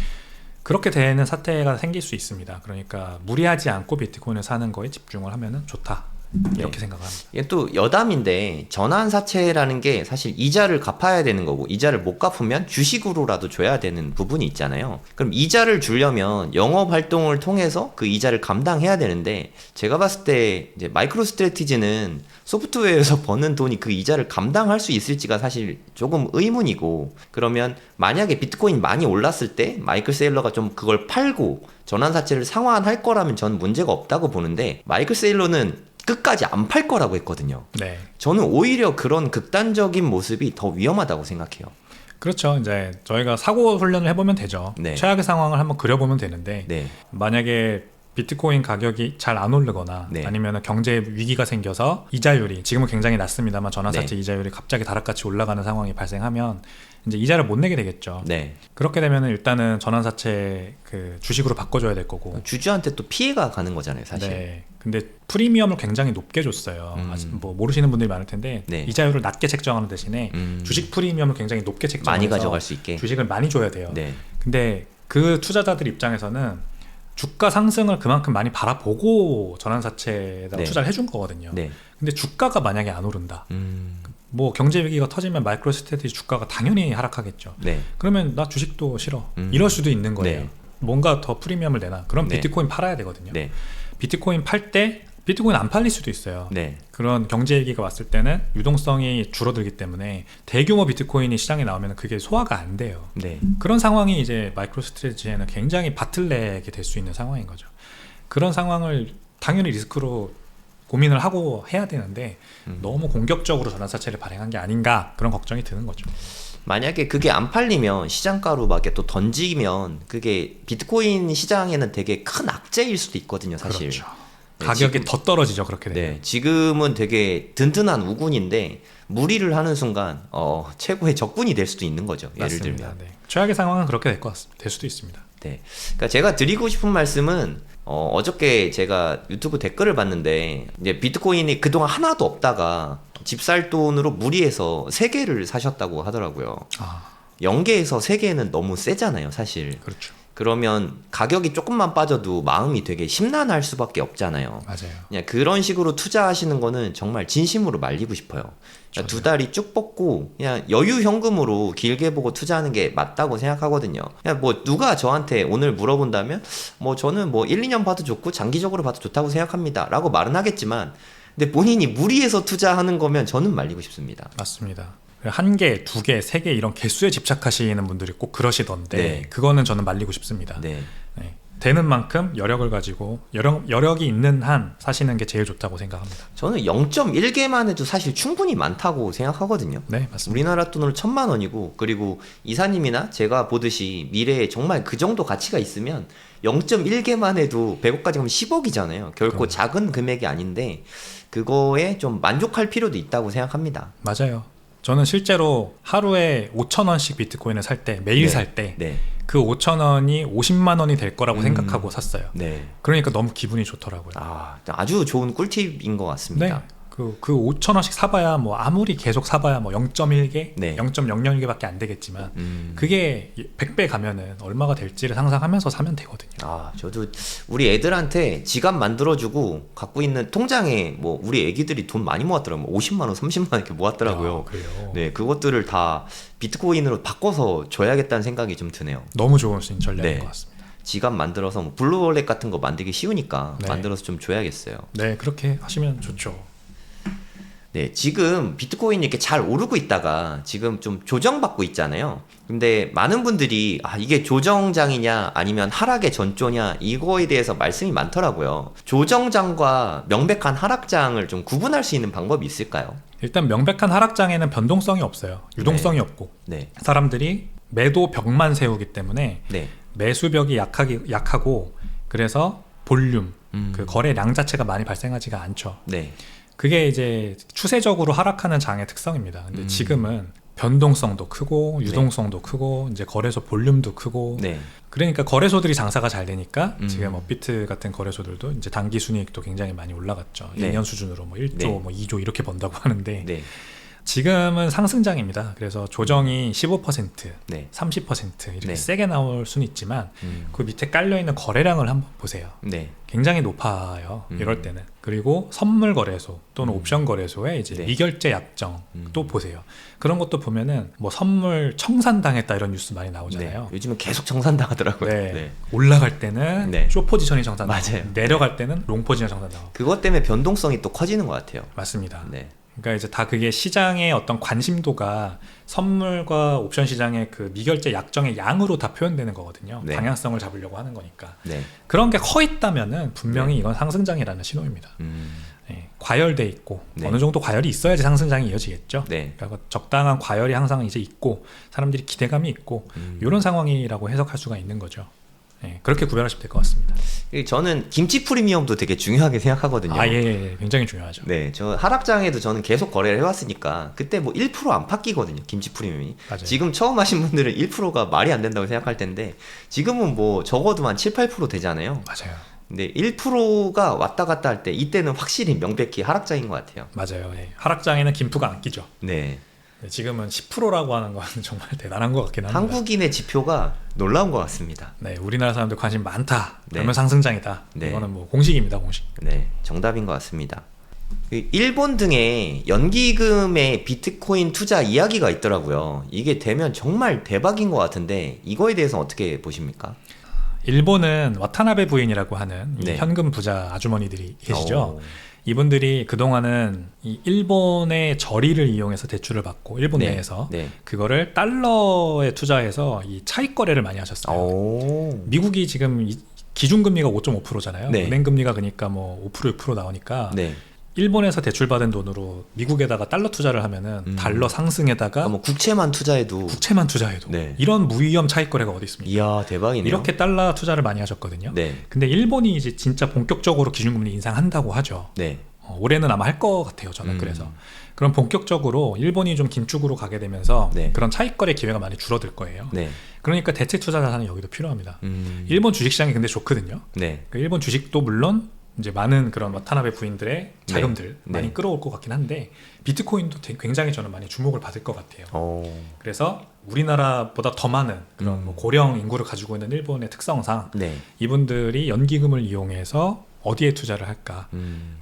그렇게 되는 사태가 생길 수 있습니다. 그러니까 무리하지 않고 비트코인을 사는 거에 집중을 하면은 좋다. 이렇게 생각합니다. 이게 또 여담인데 전환사채라는 게 사실 이자를 갚아야 되는 거고 이자를 못 갚으면 주식으로라도 줘야 되는 부분이 있잖아요. 그럼 이자를 주려면 영업 활동을 통해서 그 이자를 감당해야 되는데 제가 봤을 때 이제 마이크로 스트래티지는 소프트웨어에서 버는 돈이 그 이자를 감당할 수 있을지가 사실 조금 의문이고 그러면 만약에 비트코인 많이 올랐을 때 마이클 세일러가 좀 그걸 팔고 전환사채를 상환할 거라면 전 문제가 없다고 보는데 마이클 세일러는 끝까지 안 팔 거라고 했거든요. 네. 저는 오히려 그런 극단적인 모습이 더 위험하다고 생각해요. 그렇죠. 이제 저희가 사고 훈련을 해보면 되죠. 네. 최악의 상황을 한번 그려보면 되는데 네. 만약에 비트코인 가격이 잘 안 오르거나 네. 아니면 경제 위기가 생겨서 이자율이 지금은 굉장히 낮습니다만 전환사채 네. 이자율이 갑자기 다락같이 올라가는 상황이 발생하면 이제 이자를 못 내게 되겠죠. 네. 그렇게 되면 일단은 전환사채 그 주식으로 바꿔줘야 될 거고. 주주한테 또 피해가 가는 거잖아요, 사실. 네. 근데 프리미엄을 굉장히 높게 줬어요. 아직 뭐 모르시는 분들이 많을 텐데 네. 이자율을 낮게 책정하는 대신에 주식 프리미엄을 굉장히 높게 책정해서 많이 가져갈 수 있게. 주식을 많이 줘야 돼요. 네. 근데 그 투자자들 입장에서는 주가 상승을 그만큼 많이 바라보고 전환사채에다가 네. 투자를 해준 거거든요. 네. 근데 주가가 만약에 안 오른다. 뭐 경제 위기가 터지면 마이크로 스트래티지 주가가 당연히 하락하겠죠. 네. 그러면 나 주식도 싫어. 이럴 수도 있는 거예요. 네. 뭔가 더 프리미엄을 내나. 그럼 네. 비트코인 팔아야 되거든요. 네. 비트코인 팔 때 비트코인 안 팔릴 수도 있어요. 네. 그런 경제 위기가 왔을 때는 유동성이 줄어들기 때문에 대규모 비트코인이 시장에 나오면 그게 소화가 안 돼요. 네. 그런 상황이 이제 마이크로 스트래티지에는 굉장히 바틀렉이 될 수 있는 상황인 거죠. 그런 상황을 당연히 리스크로 고민을 하고 해야 되는데 너무 공격적으로 전환사채를 발행한 게 아닌가 그런 걱정이 드는 거죠. 만약에 그게 안 팔리면 시장가로 막 이렇게 또 던지면 그게 비트코인 시장에는 되게 큰 악재일 수도 있거든요, 사실. 그렇죠. 네, 가격이 지금- 더 떨어지죠, 그렇게 되면. 네, 지금은 되게 든든한 우군인데 무리를 하는 순간 최고의 적군이 될 수도 있는 거죠. 예를 맞습니다. 들면. 네. 최악의 상황은 그렇게 될 것 같습니다. 될 수도 있습니다. 네. 그러니까 제가 드리고 싶은 말씀은 어저께 제가 유튜브 댓글을 봤는데 이제 비트코인이 그동안 하나도 없다가 집 살 돈으로 무리해서 3개를 사셨다고 하더라고요. 아, 0개에서 3개는 너무 세잖아요, 사실. 그렇죠. 그러면 가격이 조금만 빠져도 마음이 되게 심란할 수밖에 없잖아요. 맞아요. 그냥 그런 식으로 투자하시는 거는 정말 진심으로 말리고 싶어요. 그러니까 두 다리 쭉 뻗고 그냥 여유 현금으로 길게 보고 투자하는 게 맞다고 생각하거든요. 그냥 뭐 누가 저한테 오늘 물어본다면 뭐 저는 뭐 1, 2년 봐도 좋고 장기적으로 봐도 좋다고 생각합니다. 라고 말은 하겠지만 근데 본인이 무리해서 투자하는 거면 저는 말리고 싶습니다. 맞습니다. 1개, 2개, 3개 이런 개수에 집착하시는 분들이 꼭 그러시던데 네. 그거는 저는 말리고 싶습니다. 네. 네. 되는 만큼 여력을 가지고 여력이 있는 한 사시는 게 제일 좋다고 생각합니다. 저는 0.1개만 해도 사실 충분히 많다고 생각하거든요. 네, 맞습니다. 우리나라 돈으로 1,000만 원이고 그리고 이사님이나 제가 보듯이 미래에 정말 그 정도 가치가 있으면 0.1개만 해도 100억까지 가면 10억이잖아요. 결코 그럼요. 작은 금액이 아닌데 그거에 좀 만족할 필요도 있다고 생각합니다. 맞아요. 저는 실제로 하루에 5,000원씩 비트코인을 살 때, 매일 네. 살 때 네. 그 5,000원이 50만 원이 될 거라고 생각하고 샀어요. 네. 그러니까 너무 기분이 좋더라고요. 아주 좋은 꿀팁인 것 같습니다. 네. 그 5,000원씩 사봐야 뭐 아무리 계속 사봐야 뭐 0.1개, 네. 0.00개밖에 안 되겠지만 그게 100배 가면은 얼마가 될지를 상상하면서 사면 되거든요. 저도 우리 애들한테 지갑 만들어주고 갖고 있는 통장에 뭐 우리 애기들이 돈 많이 모았더라고요. 50만 원, 30만 원 이렇게 모았더라고요. 아, 그래요? 네, 그것들을 다 비트코인으로 바꿔서 줘야겠다는 생각이 좀 드네요. 너무 좋은 전략인 네. 것 같습니다. 지갑 만들어서 뭐 블루월렛 같은 거 만들기 쉬우니까 네. 만들어서 좀 줘야겠어요. 네, 그렇게 하시면 좋죠. 네, 지금 비트코인이 이렇게 잘 오르고 있다가 지금 좀 조정받고 있잖아요. 근데 많은 분들이 이게 조정장이냐 아니면 하락의 전조냐 이거에 대해서 말씀이 많더라고요. 조정장과 명백한 하락장을 좀 구분할 수 있는 방법이 있을까요? 일단 명백한 하락장에는 변동성이 없어요. 유동성이 없고 네, 사람들이 매도 벽만 세우기 때문에 네, 매수벽이 약하고 그래서 볼륨, 그 거래량 자체가 많이 발생하지가 않죠. 네, 그게 이제 추세적으로 하락하는 장의 특성입니다. 근데 지금은 변동성도 크고 유동성도 크고 이제 거래소 볼륨도 크고 네. 그러니까 거래소들이 장사가 잘 되니까 지금 업비트 같은 거래소들도 이제 단기 순이익도 굉장히 많이 올라갔죠. 네. 2년 수준으로 뭐 1조, 네. 뭐 2조 이렇게 번다고 하는데 네. 지금은 상승장입니다. 그래서 조정이 15%, 네. 30% 이렇게 네. 세게 나올 수는 있지만 그 밑에 깔려 있는 거래량을 한번 보세요. 네. 굉장히 높아요. 이럴 때는. 그리고 선물 거래소 또는 옵션 거래소에 이제 네. 미결제 약정 또 보세요. 그런 것도 보면은 뭐 선물 청산당했다 이런 뉴스 많이 나오잖아요. 네. 요즘은 계속 정산당하더라고요. 네. 네. 올라갈 때는 네. 쇼 포지션이 정산당하고 맞아요. 내려갈 때는 롱 포지션 정산당하고 그것 때문에 변동성이 또 커지는 것 같아요. 맞습니다. 네. 그러니까 이제 다 그게 시장의 어떤 관심도가 선물과 옵션 시장의 그 미결제 약정의 양으로 다 표현되는 거거든요. 네. 방향성을 잡으려고 하는 거니까. 네. 그런 게 커 있다면은 분명히 이건 상승장이라는 신호입니다. 네, 과열돼 있고 네. 어느 정도 과열이 있어야지 상승장이 이어지겠죠. 네. 그러니까 적당한 과열이 항상 이제 있고 사람들이 기대감이 있고 이런 상황이라고 해석할 수가 있는 거죠. 네, 그렇게 구별하시면 될 것 같습니다. 저는 김치 프리미엄도 되게 중요하게 생각하거든요. 아, 예, 굉장히 중요하죠. 네, 저 하락장에도 저는 계속 거래를 해왔으니까 그때 뭐 1% 안팎이거든요, 김치 프리미엄이. 맞아요. 지금 처음 하신 분들은 1%가 말이 안 된다고 생각할 텐데 지금은 뭐 적어도 한 7, 8% 되잖아요. 맞아요. 근데 1%가 왔다 갔다 할 때 이때는 확실히 명백히 하락장인 것 같아요. 맞아요. 예. 하락장에는 김프가 안 끼죠. 네, 네, 지금은 10%라고 하는 건 정말 대단한 것 같긴 합니다. 한국인의 지표가 놀라운 것 같습니다. 네, 우리나라 사람들 관심 많다. 네. 그러면 상승장이다. 네. 이거는 뭐 공식입니다, 공식. 네, 정답인 것 같습니다. 일본 등의 연기금의 비트코인 투자 이야기가 있더라고요. 이게 되면 정말 대박인 것 같은데 이거에 대해서 어떻게 보십니까? 일본은 와타나베 부인이라고 하는 이 네. 현금 부자 아주머니들이 계시죠. 오. 이분들이 그동안은 이 일본의 저리를 이용해서 대출을 받고 일본 네. 내에서 네. 그거를 달러에 투자해서 이 차익 거래를 많이 하셨어요. 오. 미국이 지금 기준금리가 5.5%잖아요. 네. 은행금리가 그러니까 뭐 5% 6% 나오니까 네. 일본에서 대출받은 돈으로 미국에다가 달러 투자를 하면은 달러 상승에다가 그러니까 뭐 국채만 투자해도 국채만 투자해도 네. 이런 무위험 차익 거래가 어디 있습니까? 이야 대박이네요. 이렇게 달러 투자를 많이 하셨거든요. 네. 근데 일본이 이제 진짜 본격적으로 기준금리 인상한다고 하죠. 네. 올해는 아마 할 것 같아요. 저는 그래서 그럼 본격적으로 일본이 좀 긴축으로 가게 되면서 네. 그런 차익 거래 기회가 많이 줄어들 거예요. 네. 그러니까 대체 투자 자산은 여기도 필요합니다. 일본 주식시장이 근데 좋거든요. 네. 그 일본 주식도 물론 이제 많은 그런 와타나베 부인들의 자금들 네. 많이 네. 끌어올 것 같긴 한데 비트코인도 굉장히 저는 많이 주목을 받을 것 같아요. 오. 그래서 우리나라보다 더 많은 그런 뭐 고령 인구를 가지고 있는 일본의 특성상 네. 이분들이 연기금을 이용해서 어디에 투자를 할까?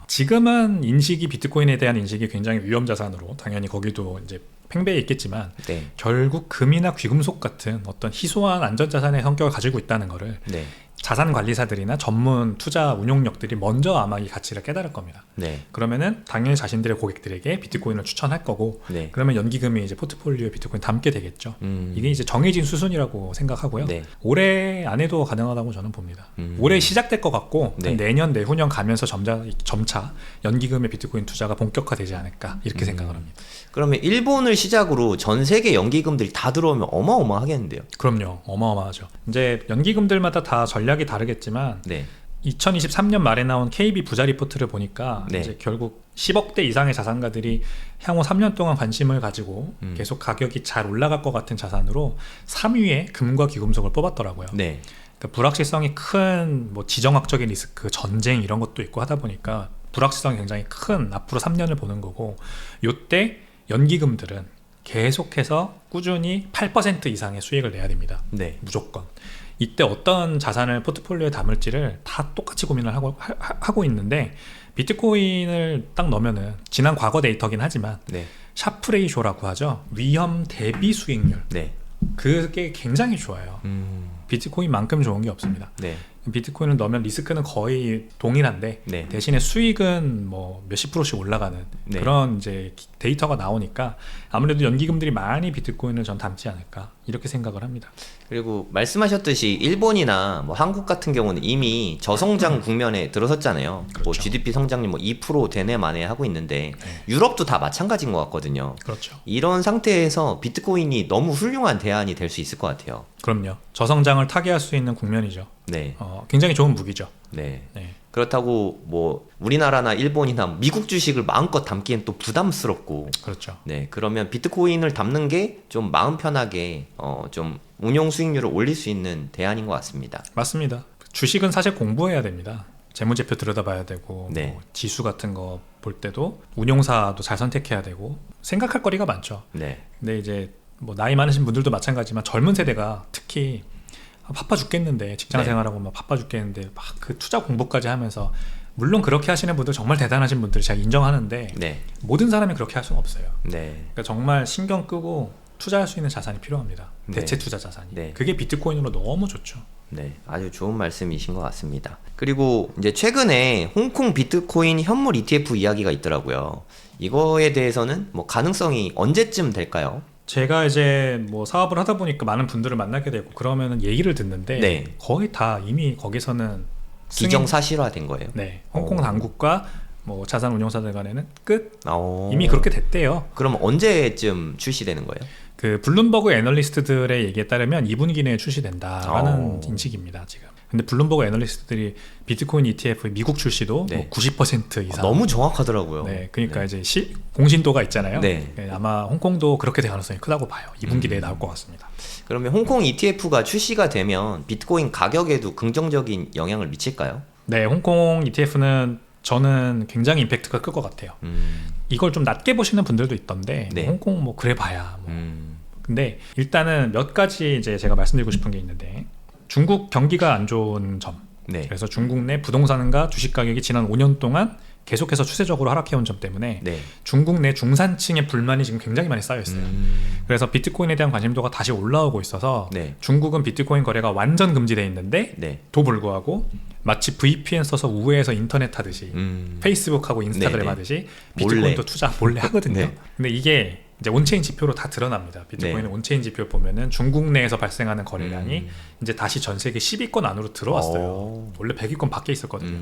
지금은 인식이 비트코인에 대한 인식이 굉장히 위험 자산으로 당연히 거기도 이제 팽배해 있겠지만 네. 결국 금이나 귀금속 같은 어떤 희소한 안전자산의 성격을 가지고 있다는 거를 네. 자산 관리사들이나 전문 투자 운용력들이 먼저 아마 이 가치를 깨달을 겁니다. 네. 그러면은 당연히 자신들의 고객들에게 비트코인을 추천할 거고 네. 그러면 연기금이 이제 포트폴리오에 비트코인 담게 되겠죠. 이게 이제 정해진 수순이라고 생각하고요. 네. 올해 안에도 가능하다고 저는 봅니다. 올해 시작될 것 같고 네. 내년 내후년 가면서 점차 연기금의 비트코인 투자가 본격화되지 않을까 이렇게 생각을 합니다. 그러면 일본을 시작으로 전 세계 연기금들이 다 들어오면 어마어마하겠는데요. 그럼요. 어마어마하죠. 이제 연기금들마다 다 전략이 다르겠지만 네. 2023년 말에 나온 KB 부자 리포트를 보니까 네. 이제 결국 10억대 이상의 자산가들이 향후 3년 동안 관심을 가지고 계속 가격이 잘 올라갈 것 같은 자산으로 3위에 금과 귀금속을 뽑았더라고요. 네. 그러니까 불확실성이 큰 뭐 지정학적인 리스크, 전쟁 이런 것도 있고 하다 보니까 불확실성이 굉장히 큰 앞으로 3년을 보는 거고 요때 연기금들은 계속해서 꾸준히 8% 이상의 수익을 내야 됩니다. 네. 무조건. 이때 어떤 자산을 포트폴리오에 담을지를 다 똑같이 고민을 하고 있는데 비트코인을 딱 넣으면은 지난 과거 데이터긴 하지만 네. 샤프 레이쇼라고 하죠. 위험 대비 수익률. 네. 그게 굉장히 좋아요. 비트코인만큼 좋은 게 없습니다. 네. 비트코인을 넣으면 리스크는 거의 동일한데 네. 대신에 수익은 뭐 몇십 프로씩 올라가는 네. 그런 이제 데이터가 나오니까 아무래도 연기금들이 많이 비트코인을 전 담지 않을까 이렇게 생각을 합니다. 그리고 말씀하셨듯이 일본이나 뭐 한국 같은 경우는 이미 저성장 국면에 들어섰잖아요. 그렇죠. 뭐 GDP 성장률 뭐 2% 되네 마네 하고 있는데 유럽도 다 마찬가지인 것 같거든요. 그렇죠. 이런 상태에서 비트코인이 너무 훌륭한 대안이 될 수 있을 것 같아요. 그럼요. 저성장을 타개할 수 있는 국면이죠. 네. 굉장히 좋은 무기죠. 네. 네. 그렇다고 뭐 우리나라나 일본이나 미국 주식을 마음껏 담기엔 또 부담스럽고. 그렇죠. 네, 그러면 비트코인을 담는 게 좀 마음 편하게 좀 운용 수익률을 올릴 수 있는 대안인 것 같습니다. 맞습니다. 주식은 사실 공부해야 됩니다. 재무제표 들여다봐야 되고 네. 뭐 지수 같은 거 볼 때도 운용사도 잘 선택해야 되고 생각할 거리가 많죠. 네. 근데 이제 뭐 나이 많으신 분들도 마찬가지지만 젊은 세대가 특히 바빠 죽겠는데 직장 네. 생활하고 막 바빠 죽겠는데 막 그 투자 공부까지 하면서 물론 그렇게 하시는 분들 정말 대단하신 분들 제가 인정하는데 네. 모든 사람이 그렇게 할 수는 없어요. 네. 그러니까 정말 신경 끄고 투자할 수 있는 자산이 필요합니다. 네. 대체 투자 자산이. 네. 그게 비트코인으로 너무 좋죠. 네, 아주 좋은 말씀이신 것 같습니다. 그리고 이제 최근에 홍콩 비트코인 현물 ETF 이야기가 있더라고요. 이거에 대해서는 뭐 가능성이 언제쯤 될까요? 제가 이제 뭐 사업을 하다 보니까 많은 분들을 만나게 되고 그러면은 얘기를 듣는데 네. 거의 다 이미 거기서는 기정사실화된 거예요. 네, 홍콩 당국과 뭐 자산 운용사들 간에는 끝 오. 이미 그렇게 됐대요. 그럼 언제쯤 출시되는 거예요? 그 블룸버그 애널리스트들의 얘기에 따르면 2분기 내에 출시된다라는 오. 인식입니다 지금. 근데 블룸버그 애널리스트들이 비트코인 ETF 미국 출시도 네. 뭐 90% 이상. 너무 정확하더라고요. 네, 그러니까 네. 이제 공신도가 있잖아요. 네. 네, 아마 홍콩도 그렇게 될 가능성이 크다고 봐요. 2분기 내에 나올 것 같습니다. 그러면 홍콩 ETF가 출시가 되면 비트코인 가격에도 긍정적인 영향을 미칠까요? 네, 홍콩 ETF는 저는 굉장히 임팩트가 클 것 같아요. 이걸 좀 낮게 보시는 분들도 있던데 네. 홍콩 뭐 그래 봐야 뭐. 근데 일단은 몇 가지 이제 제가 말씀드리고 싶은 게 있는데 중국 경기가 안 좋은 점. 네. 그래서 중국 내 부동산과 주식 가격이 지난 5년 동안 계속해서 추세적으로 하락해온 점 때문에 네. 중국 내 중산층의 불만이 지금 굉장히 많이 쌓여 있어요. 그래서 비트코인에 대한 관심도가 다시 올라오고 있어서 네. 중국은 비트코인 거래가 완전 금지되어 있는데 네. 도 불구하고 마치 VPN 써서 우회해서 인터넷 하듯이 페이스북하고 인스타그램 네네. 하듯이 몰래. 비트코인도 투자 몰래 하거든요. 네. 근데 이게 이제 온체인 지표로 다 드러납니다. 비트코인의 네. 온체인 지표 보면은 중국 내에서 발생하는 거래량이 이제 다시 전 세계 10위권 안으로 들어왔어요. 오. 원래 100위권 밖에 있었거든요.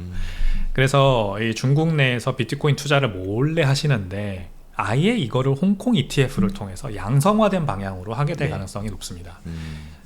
그래서 이 중국 내에서 비트코인 투자를 몰래 하시는데 아예 이거를 홍콩 ETF를 통해서 양성화된 방향으로 하게 될 네. 가능성이 높습니다.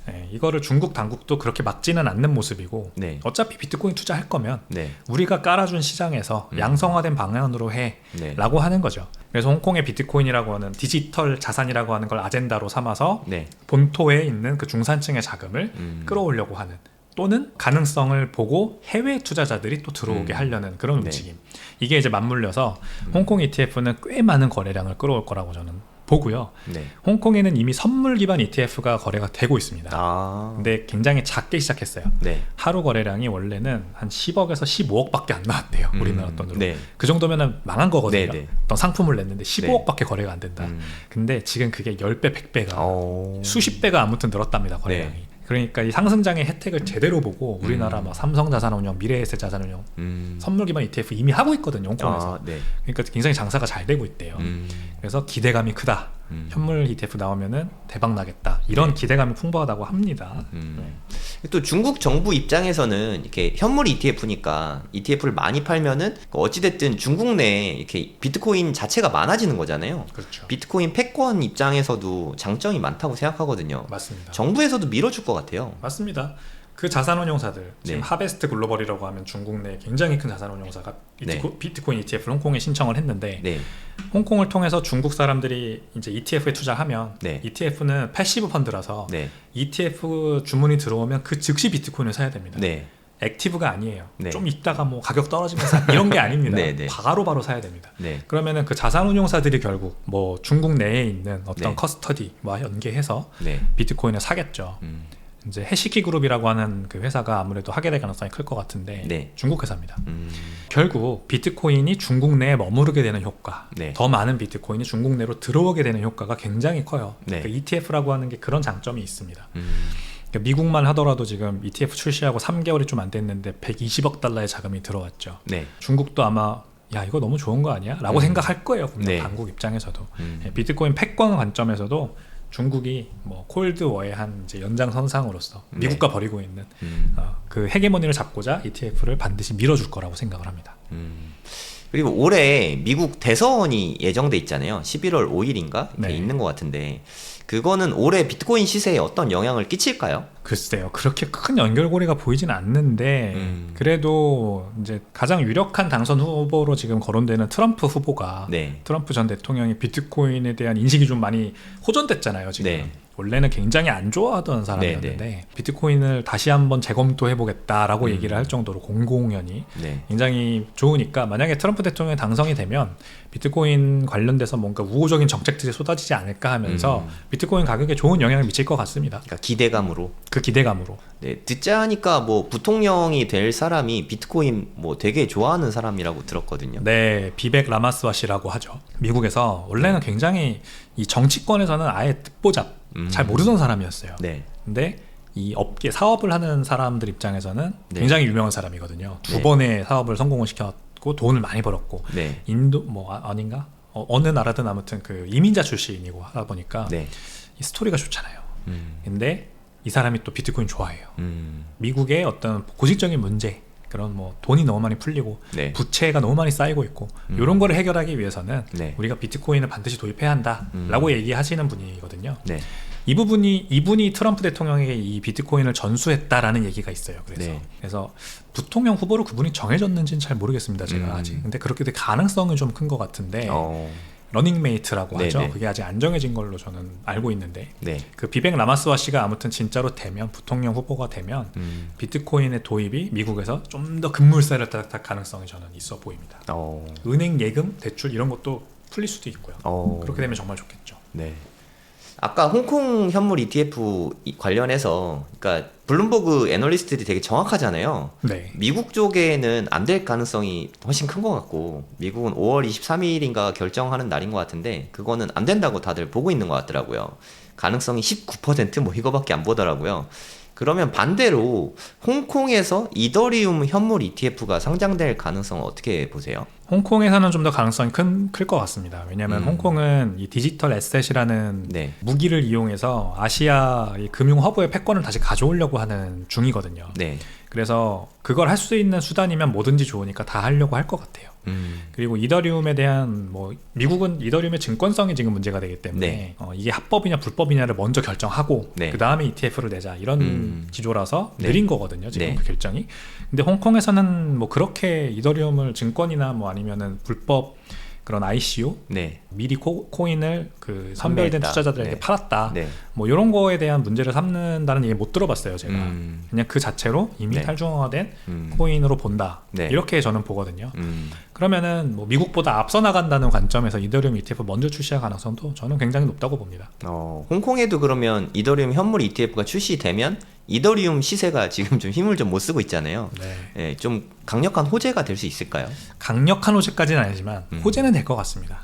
네, 이거를 중국 당국도 그렇게 막지는 않는 모습이고 네. 어차피 비트코인 투자할 거면 네. 우리가 깔아준 시장에서 양성화된 방향으로 해 네. 라고 하는 거죠. 그래서 홍콩의 비트코인이라고 하는 디지털 자산이라고 하는 걸 아젠다로 삼아서 네. 본토에 있는 그 중산층의 자금을 끌어오려고 하는 또는 가능성을 보고 해외 투자자들이 또 들어오게 하려는 그런 네. 움직임. 이게 이제 맞물려서 홍콩 ETF는 꽤 많은 거래량을 끌어올 거라고 저는 보고요. 네. 홍콩에는 이미 선물 기반 ETF가 거래가 되고 있습니다. 아. 근데 굉장히 작게 시작했어요. 네. 하루 거래량이 원래는 한 10억에서 15억밖에 안 나왔대요. 우리나라 돈으로. 네. 그 정도면은 망한 거거든요. 네, 네. 어떤 상품을 냈는데 15억밖에 거래가 안 된다. 근데 지금 그게 10배, 100배가 오. 수십 배가 아무튼 늘었답니다. 거래량이. 네. 그러니까 이 상승장의 혜택을 제대로 보고 우리나라 막 삼성자산운용, 미래에셋자산운용, 선물 기반 ETF 이미 하고 있거든요. 홍콩에서. 아, 네. 그러니까 굉장히 장사가 잘 되고 있대요. 그래서 기대감이 크다. 현물 ETF 나오면은 대박 나겠다. 이런 기대감이 풍부하다고 합니다. 또 중국 정부 입장에서는 이렇게 현물 ETF니까 ETF를 많이 팔면은 어찌됐든 중국 내에 이렇게 비트코인 자체가 많아지는 거잖아요. 그렇죠. 비트코인 패권 입장에서도 장점이 많다고 생각하거든요. 맞습니다. 정부에서도 밀어줄 것 같아요. 맞습니다. 그 자산운용사들 지금 네. 하베스트 글로벌이라고 하면 중국 내 굉장히 큰 자산운용사가 네. 비트코인 ETF를 홍콩에 신청을 했는데 네. 홍콩을 통해서 중국 사람들이 이제 ETF에 투자하면 네. ETF는 패시브 펀드라서 네. ETF 주문이 들어오면 그 즉시 비트코인을 사야 됩니다. 네. 액티브가 아니에요. 네. 좀 있다가 뭐 가격 떨어지면서 이런 게 아닙니다. 네, 네. 바로바로 사야 됩니다. 네. 그러면은 그 자산운용사들이 결국 뭐 중국 내에 있는 어떤 네. 커스터디와 연계해서 네. 비트코인을 사겠죠. 이제 해시키 그룹이라고 하는 그 회사가 아무래도 하게 될 가능성이 클 것 같은데 네. 중국 회사입니다. 결국 비트코인이 중국 내에 머무르게 되는 효과, 네. 더 많은 비트코인이 중국 내로 들어오게 되는 효과가 굉장히 커요. 네. 그러니까 ETF라고 하는 게 그런 장점이 있습니다. 그러니까 미국만 하더라도 지금 ETF 출시하고 3개월이 좀 안 됐는데 120억 달러의 자금이 들어왔죠. 네. 중국도 아마 야 이거 너무 좋은 거 아니야? 라고 생각할 거예요. 분명 네. 당국 입장에서도. 비트코인 패권 관점에서도 중국이 뭐 콜드워의 한 이제 연장선상으로서 미국과 벌이고 있는 그 헤게모니를 잡고자 ETF를 반드시 밀어줄 거라고 생각을 합니다. 그리고 올해 미국 대선이 예정돼 있잖아요. 11월 5일인가? 네. 있는 것 같은데 그거는 올해 비트코인 시세에 어떤 영향을 끼칠까요? 글쎄요. 그렇게 큰 연결고리가 보이진 않는데 그래도 이제 가장 유력한 당선 후보로 지금 거론되는 트럼프 후보가 네. 트럼프 전 대통령이 비트코인에 대한 인식이 좀 많이 호전됐잖아요. 지금. 네. 원래는 굉장히 안 좋아하던 사람이었는데 비트코인을 다시 한번 재검토해보겠다라고 얘기를 할 정도로 공공연히 네. 굉장히 좋으니까 만약에 트럼프 대통령이 당선이 되면 비트코인 관련돼서 뭔가 우호적인 정책들이 쏟아지지 않을까 하면서 비트코인 가격에 좋은 영향을 미칠 것 같습니다. 그러니까 기대감으로. 그 기대감으로. 네, 듣자 하니까 뭐 부통령이 될 사람이 비트코인 뭐 되게 좋아하는 사람이라고 들었거든요. 네, 비백 라마스와시라고 하죠. 미국에서 원래는 굉장히 이 정치권에서는 아예 듣보잡 잘 모르던 사람이었어요. 네. 근데 이 업계 사업을 하는 사람들 입장에서는 네. 굉장히 유명한 사람이거든요. 두 네. 번의 사업을 성공을 시켰고 돈을 많이 벌었고 네. 인도 뭐 아닌가? 어느 나라든 아무튼 그 이민자 출신이고 하다 보니까 네. 이 스토리가 좋잖아요. 근데 이 사람이 또 비트코인 좋아해요. 미국의 어떤 고질적인 문제 그런 뭐 돈이 너무 많이 풀리고 네. 부채가 너무 많이 쌓이고 있고 이런 거를 해결하기 위해서는 네. 우리가 비트코인을 반드시 도입해야 한다라고 얘기하시는 분이거든요. 네. 이분이 트럼프 대통령에게 이 비트코인을 전수했다라는 얘기가 있어요. 네. 그래서 부통령 후보로 그분이 정해졌는지는 잘 모르겠습니다. 제가 아직. 근데 그렇게 될 가능성은 좀 큰 것 같은데 러닝메이트라고 하죠. 네네. 그게 아직 안 정해진 걸로 저는 알고 있는데 네. 그 비백 라마스와 씨가 아무튼 진짜로 되면 부통령 후보가 되면 비트코인의 도입이 미국에서 좀 더 급물살을 탁 가능성이 저는 있어 보입니다. 은행 예금, 대출 이런 것도 풀릴 수도 있고요. 그렇게 되면 정말 좋겠죠. 네. 아까 홍콩 현물 ETF 관련해서 그러니까 블룸버그 애널리스트들이 되게 정확하잖아요. 네. 미국 쪽에는 안 될 가능성이 훨씬 큰 것 같고 미국은 5월 23일인가 결정하는 날인 것 같은데 그거는 안 된다고 다들 보고 있는 것 같더라고요. 가능성이 19%뭐 이거밖에 안 보더라고요. 그러면 반대로 홍콩에서 이더리움 현물 ETF가 상장될 가능성은 어떻게 보세요? 홍콩에서는 좀 더 가능성이 클 것 같습니다. 왜냐하면 홍콩은 이 디지털 에셋이라는 네. 무기를 이용해서 아시아 이 금융 허브의 패권을 다시 가져오려고 하는 중이거든요. 네. 그래서 그걸 할 수 있는 수단이면 뭐든지 좋으니까 다 하려고 할 것 같아요. 그리고 이더리움에 대한 뭐 미국은 이더리움의 증권성이 지금 문제가 되기 때문에 네. 이게 합법이냐 불법이냐를 먼저 결정하고 네. 그 다음에 ETF를 내자 이런 기조라서 네. 느린 거거든요. 지금 네. 그 결정이. 근데 홍콩에서는 뭐 그렇게 이더리움을 증권이나 뭐 아니면은 불법 그런 ICO 네. 미리 코인을 그 선별된 판매했다. 투자자들에게 네. 팔았다. 네. 뭐 이런 거에 대한 문제를 삼는다는 얘기 못 들어봤어요. 제가 그냥 그 자체로 이미 네. 탈중화된 코인으로 본다. 네. 이렇게 저는 보거든요. 음. 그러면은 뭐 미국보다 앞서 나간다는 관점에서 이더리움 ETF 먼저 출시할 가능성도 저는 굉장히 높다고 봅니다. 홍콩에도 그러면 이더리움 현물 ETF가 출시되면 이더리움 시세가 지금 좀 힘을 좀 못 쓰고 있잖아요. 네. 네, 좀 강력한 호재가 될 수 있을까요? 강력한 호재까지는 아니지만 호재는 될 것 같습니다.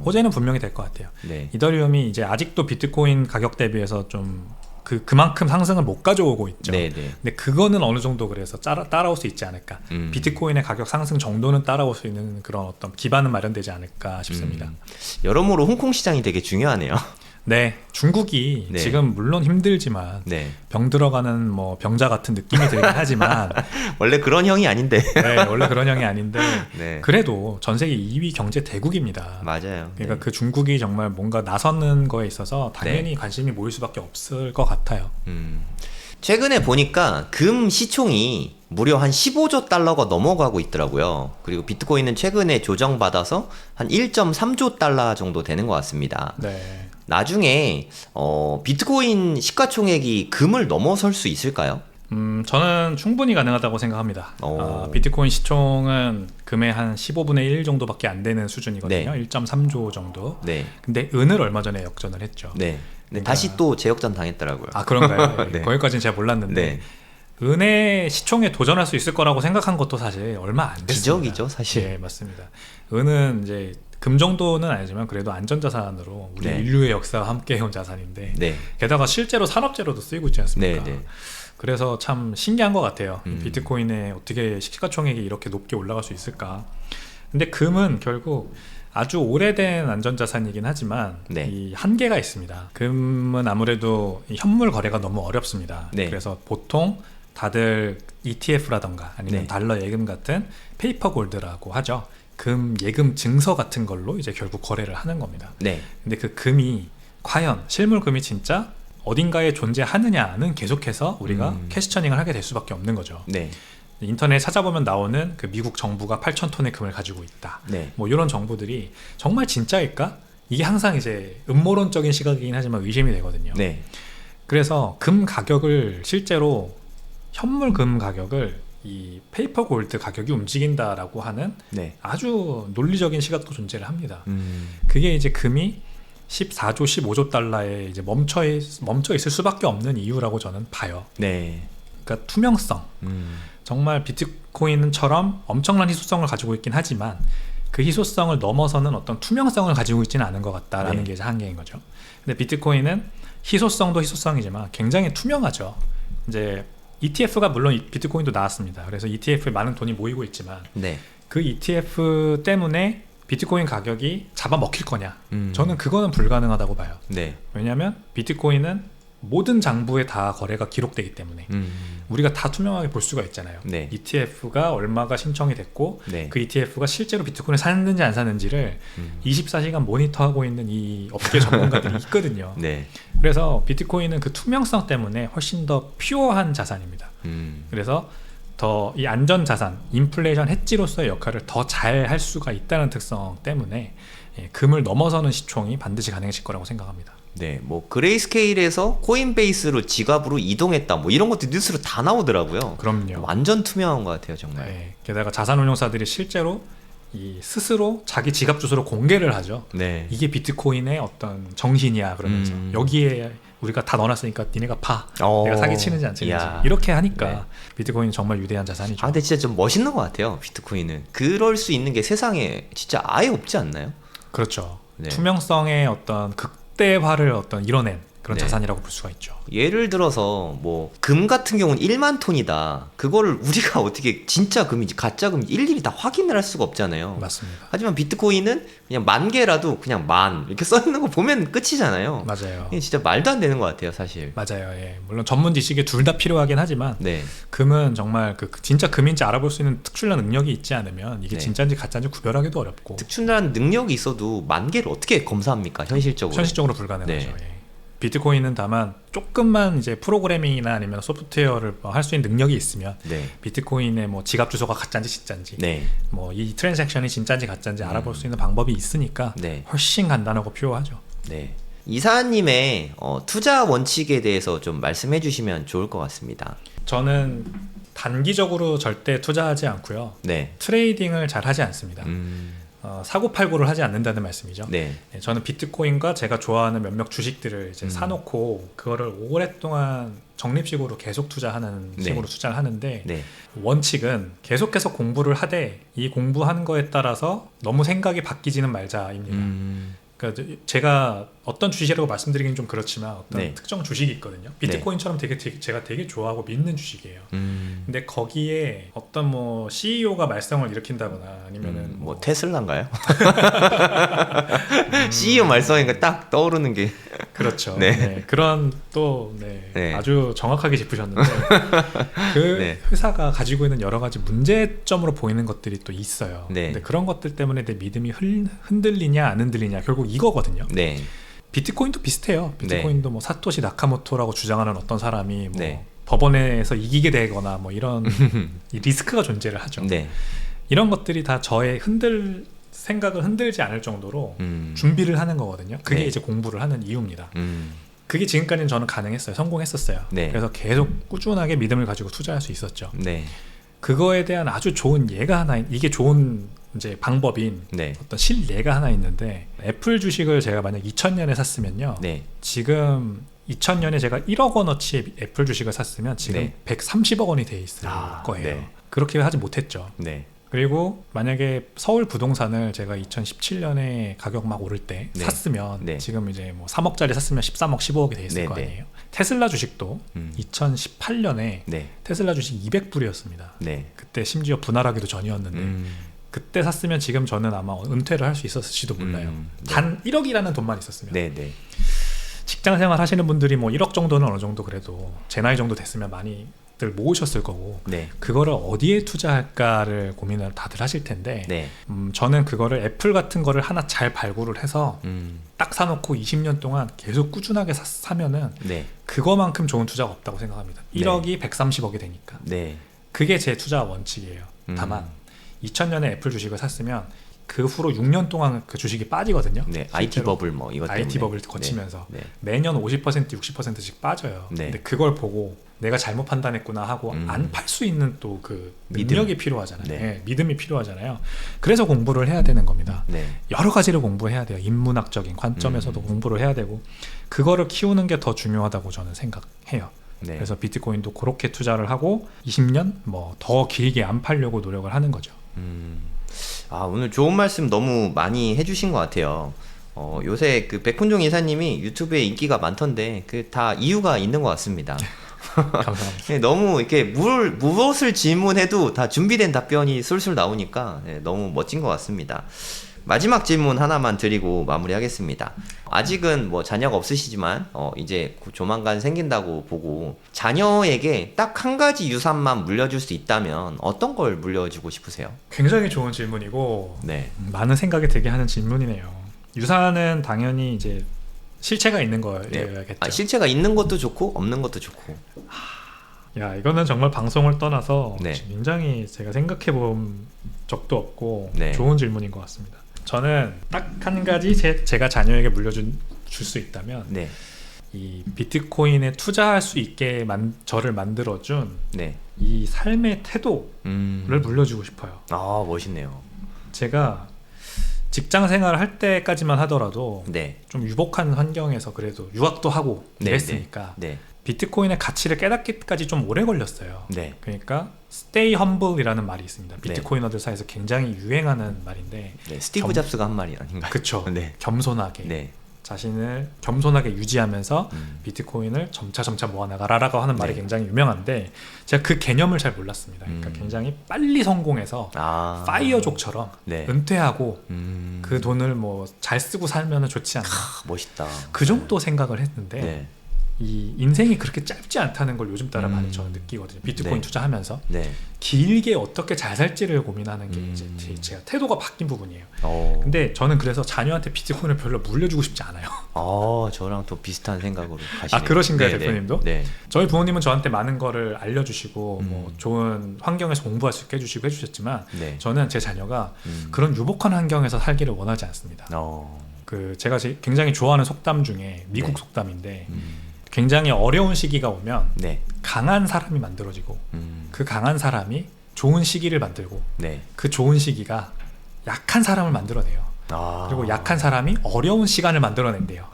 호재는 분명히 될 것 같아요. 네. 이더리움이 이제 아직도 비트코인 가격 대비해서 좀 그만큼 상승을 못 가져오고 있죠. 네, 네. 근데 그거는 어느 정도 그래서 따라올 수 있지 않을까. 비트코인의 가격 상승 정도는 따라올 수 있는 그런 어떤 기반은 마련되지 않을까 싶습니다. 여러모로 홍콩 시장이 되게 중요하네요. 네, 중국이 네. 지금 물론 힘들지만 네. 병 들어가는 뭐 병자 같은 느낌이 들긴 하지만 원래 그런 형이 아닌데. 네, 원래 그런 형이 아닌데 네. 그래도 전 세계 2위 경제 대국입니다. 맞아요. 그러니까 네. 그 중국이 정말 뭔가 나서는 거에 있어서 당연히 관심이 모일 수밖에 없을 것 같아요. 최근에 보니까 금 시총이 무려 한 15조 달러가 넘어가고 있더라고요. 그리고 비트코인은 최근에 조정받아서 한 1.3조 달러 정도 되는 것 같습니다. 네. 나중에 비트코인 시가총액이 금을 넘어설 수 있을까요? 저는 충분히 가능하다고 생각합니다. 오. 비트코인 시총은 금의 한 15분의 1 정도밖에 안 되는 수준이거든요. 네. 1.3조 정도. 네. 근데 은을 얼마 전에 역전을 했죠. 네. 근데 그러니까- 다시 또 재역전 당했더라고요. 아, 그런가요? 네. 거기까지는 제가 몰랐는데 네. 은의 시총에 도전할 수 있을 거라고 생각한 것도 사실 얼마 안 됐습니다. 기적이죠, 사실. 네, 맞습니다. 은은 이제 금 정도는 아니지만 그래도 안전자산으로 우리 네. 인류의 역사와 함께 해온 자산인데 네. 게다가 실제로 산업재로도 쓰이고 있지 않습니까? 네, 네. 그래서 참 신기한 것 같아요. 비트코인에 어떻게 시가총액이 이렇게 높게 올라갈 수 있을까? 근데 금은 결국 아주 오래된 안전자산이긴 하지만 네. 이 한계가 있습니다. 금은 아무래도 이 현물 거래가 너무 어렵습니다. 네. 그래서 보통 다들 ETF라던가 아니면 네. 달러 예금 같은 페이퍼 골드라고 하죠. 금 예금 증서 같은 걸로 이제 결국 거래를 하는 겁니다. 네. 근데 그 금이 과연 실물 금이 진짜 어딘가에 존재하느냐는 계속해서 우리가 캐시처닝을 하게 될 수밖에 없는 거죠. 네. 인터넷에 찾아보면 나오는 그 미국 정부가 8,000톤의 금을 가지고 있다. 네. 뭐 이런 정보들이 정말 진짜일까? 이게 항상 이제 음모론적인 시각이긴 하지만 의심이 되거든요. 네. 그래서 금 가격을 실제로 현물 금 가격을 이 페이퍼 골드 가격이 움직인다라고 하는 네. 아주 논리적인 시각도 존재를 합니다. 그게 이제 금이 14조, 15조 달러에 이제 멈춰 있을 수밖에 없는 이유라고 저는 봐요. 네. 그러니까 투명성. 정말 비트코인처럼 엄청난 희소성을 가지고 있긴 하지만 그 희소성을 넘어서는 어떤 투명성을 가지고 있지는 않은 것 같다라는 네. 게 이제 한계인 거죠. 근데 비트코인은 희소성도 희소성이지만 굉장히 투명하죠. 이제 ETF가 물론 비트코인도 나왔습니다. 그래서 ETF에 많은 돈이 모이고 있지만 네. 그 ETF 때문에 비트코인 가격이 잡아먹힐 거냐? 저는 그거는 불가능하다고 봐요. 네. 왜냐하면 비트코인은 모든 장부에 다 거래가 기록되기 때문에 우리가 다 투명하게 볼 수가 있잖아요. 네. ETF가 얼마가 신청이 됐고 네. 그 ETF가 실제로 비트코인을 샀는지 안 샀는지를 24시간 모니터하고 있는 이 업계 전문가들이 있거든요. 네. 그래서 비트코인은 그 투명성 때문에 훨씬 더 퓨어한 자산입니다. 그래서 더 이 안전 자산, 인플레이션 해지로서의 역할을 더 잘 할 수가 있다는 특성 때문에 금을 넘어서는 시총이 반드시 가능해질 거라고 생각합니다. 네, 뭐 그레이스케일에서 코인베이스로 지갑으로 이동했다, 뭐 이런 것도 뉴스로 다 나오더라고요. 그럼요. 완전 투명한 것 같아요, 정말. 네, 게다가 자산운용사들이 실제로 이 스스로 자기 지갑 주소를 공개를 하죠. 네. 이게 비트코인의 어떤 정신이야 그러면서 여기에 우리가 다 넣어놨으니까 니네가 파. 내가 사기치는지 안 치는지 이야. 이렇게 하니까 네. 비트코인은 정말 위대한 자산이죠. 아, 근데 진짜 좀 멋있는 것 같아요, 비트코인은. 그럴 수 있는 게 세상에 진짜 아예 없지 않나요? 그렇죠. 네. 투명성의 어떤 극대화를 어떤 이뤄낸 그런 네. 자산이라고 볼 수가 있죠. 예를 들어서 뭐 금 같은 경우는 1만 톤이다. 그거를 우리가 어떻게 진짜 금인지 가짜 금인지 일일이 다 확인을 할 수가 없잖아요. 맞습니다. 하지만 비트코인은 그냥 10,000개라도 그냥 만 이렇게 써 있는 거 보면 끝이잖아요. 맞아요. 이게 진짜 말도 안 되는 것 같아요, 사실. 맞아요. 예. 물론 전문 지식이 둘 다 필요하긴 하지만 네. 금은 정말 그 진짜 금인지 알아볼 수 있는 특출난 능력이 있지 않으면 이게 네. 진짜인지 가짜인지 구별하기도 어렵고 특출난 능력이 있어도 10,000개를 어떻게 검사합니까, 현실적으로? 현실적으로 불가능하죠. 네. 예. 비트코인은 다만 조금만 이제 프로그래밍이나 아니면 소프트웨어를 할 수 있는 능력이 있으면 네. 비트코인의 뭐 지갑 주소가 가짜인지 진짜인지 네. 뭐 이 트랜잭션이 진짜인지 가짜인지 알아볼 수 있는 방법이 있으니까 네. 훨씬 간단하고 퓨어하죠. 네. 이사님의 투자 원칙에 대해서 좀 말씀해 주시면 좋을 것 같습니다. 저는 단기적으로 절대 투자하지 않고요. 네. 트레이딩을 잘 하지 않습니다. 사고팔고를 하지 않는다는 말씀이죠. 네. 네, 저는 비트코인과 제가 좋아하는 몇몇 주식들을 이제 사놓고 그거를 오랫동안 적립식으로 계속 투자하는 네. 식으로 투자를 하는데 네. 원칙은 계속해서 공부를 하되 이 공부하는 거에 따라서 너무 생각이 바뀌지는 말자입니다. 그러니까 제가 어떤 주식이라고 말씀드리기는 좀 그렇지만 어떤 네. 특정 주식이 있거든요. 비트코인처럼 제가 되게 좋아하고 믿는 주식이에요. 근데 거기에 어떤 뭐 CEO가 말썽을 일으킨다거나 아니면은 뭐 테슬라인가요? CEO 말썽이니까 딱 떠오르는 게 그렇죠. 네. 네, 그런 또 네, 네. 아주 정확하게 짚으셨는데 그 네. 회사가 가지고 있는 여러 가지 문제점으로 보이는 것들이 또 있어요. 네. 근데 그런 것들 때문에 내 믿음이 흔들리냐 안 흔들리냐 결국 이거거든요. 네. 비트코인도 비슷해요. 비트코인도 뭐 사토시 나카모토라고 주장하는 어떤 사람이 뭐 네. 법원에서 이기게 되거나 뭐 이런 이 리스크가 존재를 하죠. 네. 이런 것들이 다 저의 생각을 흔들지 않을 정도로 준비를 하는 거거든요. 그게 네. 이제 공부를 하는 이유입니다. 그게 지금까지는 저는 가능했어요. 성공했었어요. 네. 그래서 계속 꾸준하게 믿음을 가지고 투자할 수 있었죠. 네. 그거에 대한 아주 좋은 예가 하나, 이게 좋은 이제 방법인 네. 어떤 실례가 하나 있는데, 애플 주식을 제가 만약 2000년에 샀으면요. 네. 지금 2000년에 제가 1억 원어치의 애플 주식을 샀으면 지금 네. 130억 원이 돼 있을 거예요. 네. 그렇게 하지 못했죠. 네. 그리고 만약에 서울 부동산을 제가 2017년에 가격 막 오를 때 네. 샀으면 네. 지금 이제 뭐 3억짜리 샀으면 13억, 15억이 돼 있을 네, 거 네. 아니에요. 테슬라 주식도 2018년에 네. 테슬라 주식 200불이었습니다. 네. 그때 심지어 분할하기도 전이었는데 그때 샀으면 지금 저는 아마 은퇴를 할 수 있었을지도 몰라요. 네. 단 1억이라는 돈만 있었으면. 네. 네. 직장 직장 생활 하시는 분들이 뭐 1억 정도는 어느 정도 그래도 제 나이 정도 됐으면 많이들 금액들 모으셨을 거고 네. 그거를 어디에 투자할까를 고민을 다들 하실 텐데 네. 저는 그거를 애플 같은 거를 하나 잘 발굴을 해서 딱 사놓고 20년 동안 계속 꾸준하게 사면은 네. 그거만큼 좋은 투자가 없다고 생각합니다. 1억이 130억이 되니까. 네. 그게 제 투자 원칙이에요. 다만 2000년에 애플 주식을 샀으면 그 후로 6년 동안 그 주식이 빠지거든요. 네. IT 버블 뭐 이것 때문에. IT 버블 거치면서 네. 네. 매년 50% 60%씩 빠져요. 네. 근데 그걸 보고 내가 잘못 판단했구나 하고 안 팔 수 있는 또 그 능력이 필요하잖아요. 네. 네, 믿음이 필요하잖아요. 그래서 공부를 해야 되는 겁니다. 네. 여러 가지를 공부해야 돼요. 인문학적인 관점에서도 공부를 해야 되고 그거를 키우는 게 더 중요하다고 저는 생각해요. 네. 그래서 비트코인도 그렇게 투자를 하고 20년 뭐 더 길게 안 팔려고 노력을 하는 거죠. 아, 오늘 좋은 말씀 너무 많이 해주신 것 같아요. 요새 그 백훈종 이사님이 유튜브에 인기가 많던데 그 다 이유가 있는 것 같습니다. 감사합니다. 네, 너무 이렇게 무엇을 질문해도 다 준비된 답변이 술술 나오니까 네, 너무 멋진 것 같습니다. 마지막 질문 하나만 드리고 마무리하겠습니다. 아직은 뭐 자녀가 없으시지만 이제 조만간 생긴다고 보고 자녀에게 딱 한 가지 유산만 물려줄 수 있다면 어떤 걸 물려주고 싶으세요? 굉장히 좋은 질문이고 네. 많은 생각이 들게 하는 질문이네요. 유산은 당연히 이제 실체가 있는 거여야겠죠. 아, 실체가 있는 것도 좋고 없는 것도 좋고. 야, 이거는 정말 방송을 떠나서 네. 굉장히 제가 생각해 본 적도 없고 네. 좋은 질문인 것 같습니다. 저는 딱 한 가지 제가 자녀에게 줄 수 있다면 네. 이 비트코인에 투자할 수 있게 저를 만들어준 네. 이 삶의 태도를 물려주고 싶어요. 아, 멋있네요. 제가 직장 생활을 할 때까지만 하더라도 네. 좀 유복한 환경에서 그래도 유학도 하고 네, 이랬으니까 네. 비트코인의 가치를 깨닫기까지 좀 오래 걸렸어요. 네. 그러니까 stay humble이라는 말이 있습니다. 비트코이너들 사이에서 굉장히 유행하는 말인데 네. 스티브 잡스가 한 말이 아닌가요? 그쵸. 네. 겸손하게 네. 자신을 겸손하게 유지하면서 비트코인을 점차 모아나가라라고 하는 말이 네. 굉장히 유명한데 제가 그 개념을 잘 몰랐습니다. 그러니까 굉장히 빨리 성공해서 파이어족처럼 네. 은퇴하고 그 돈을 뭐 잘 쓰고 살면 좋지 않나. 멋있다. 그 정도 생각을 했는데 네. 이 인생이 그렇게 짧지 않다는 걸 요즘 따라 많이 저는 느끼거든요. 비트코인 네. 투자하면서 네. 길게 어떻게 잘 살지를 고민하는 게 이제 제가 태도가 바뀐 부분이에요. 근데 저는 그래서 자녀한테 비트코인을 별로 물려주고 싶지 않아요. 저랑 또 비슷한 생각으로 가시네요. 아, 그러신가요, 네, 대표님도? 네. 저희 부모님은 저한테 많은 거를 알려주시고 뭐 좋은 환경에서 공부할 수 있게 해주시고 해주셨지만 네. 저는 제 자녀가 그런 유복한 환경에서 살기를 원하지 않습니다. 그 제가 굉장히 좋아하는 속담 중에 미국 네. 속담인데 굉장히 어려운 시기가 오면 네. 강한 사람이 만들어지고 그 강한 사람이 좋은 시기를 만들고 네. 그 좋은 시기가 약한 사람을 만들어내요. 그리고 약한 사람이 어려운 시간을 만들어낸대요.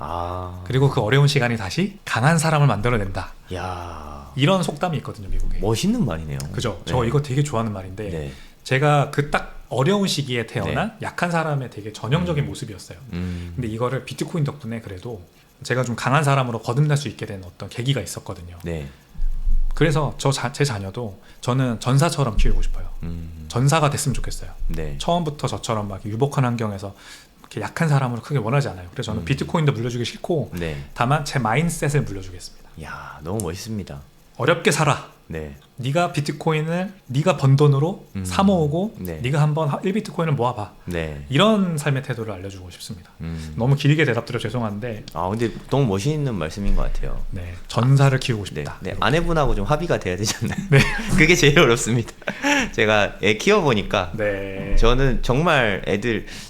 그리고 그 어려운 시간이 다시 강한 사람을 만들어낸다. 야, 이런 속담이 있거든요, 미국에. 멋있는 말이네요. 그죠? 네. 저 이거 되게 좋아하는 말인데 네. 제가 그 딱 어려운 시기에 태어난 약한 사람의 되게 전형적인 모습이었어요. 근데 이거를 비트코인 덕분에 그래도 제가 좀 강한 사람으로 거듭날 수 있게 된 어떤 계기가 있었거든요. 네. 그래서 제 자녀도 저는 전사처럼 키우고 싶어요. 전사가 됐으면 좋겠어요. 네. 처음부터 저처럼 막 유복한 환경에서 이렇게 약한 사람으로 크게 원하지 않아요. 그래서 저는 비트코인도 물려주기 싫고 네. 다만 제 마인드셋을 물려주겠습니다. 야, 너무 멋있습니다. 어렵게 살아. 네. 네가 비트코인을 네가 번 돈으로 사 모으고 네. 네가 한번 1비트코인을 모아봐. 네. 이런 삶의 태도를 알려주고 싶습니다. 너무 길게 대답드려 죄송한데 근데 너무 멋있는 말씀인 것 같아요. 네, 전사를 키우고 네. 싶다. 네. 아내분하고 좀 합의가 돼야 되지 않나요? 네. 그게 제일 어렵습니다. 제가 애 키워보니까 네. 저는 정말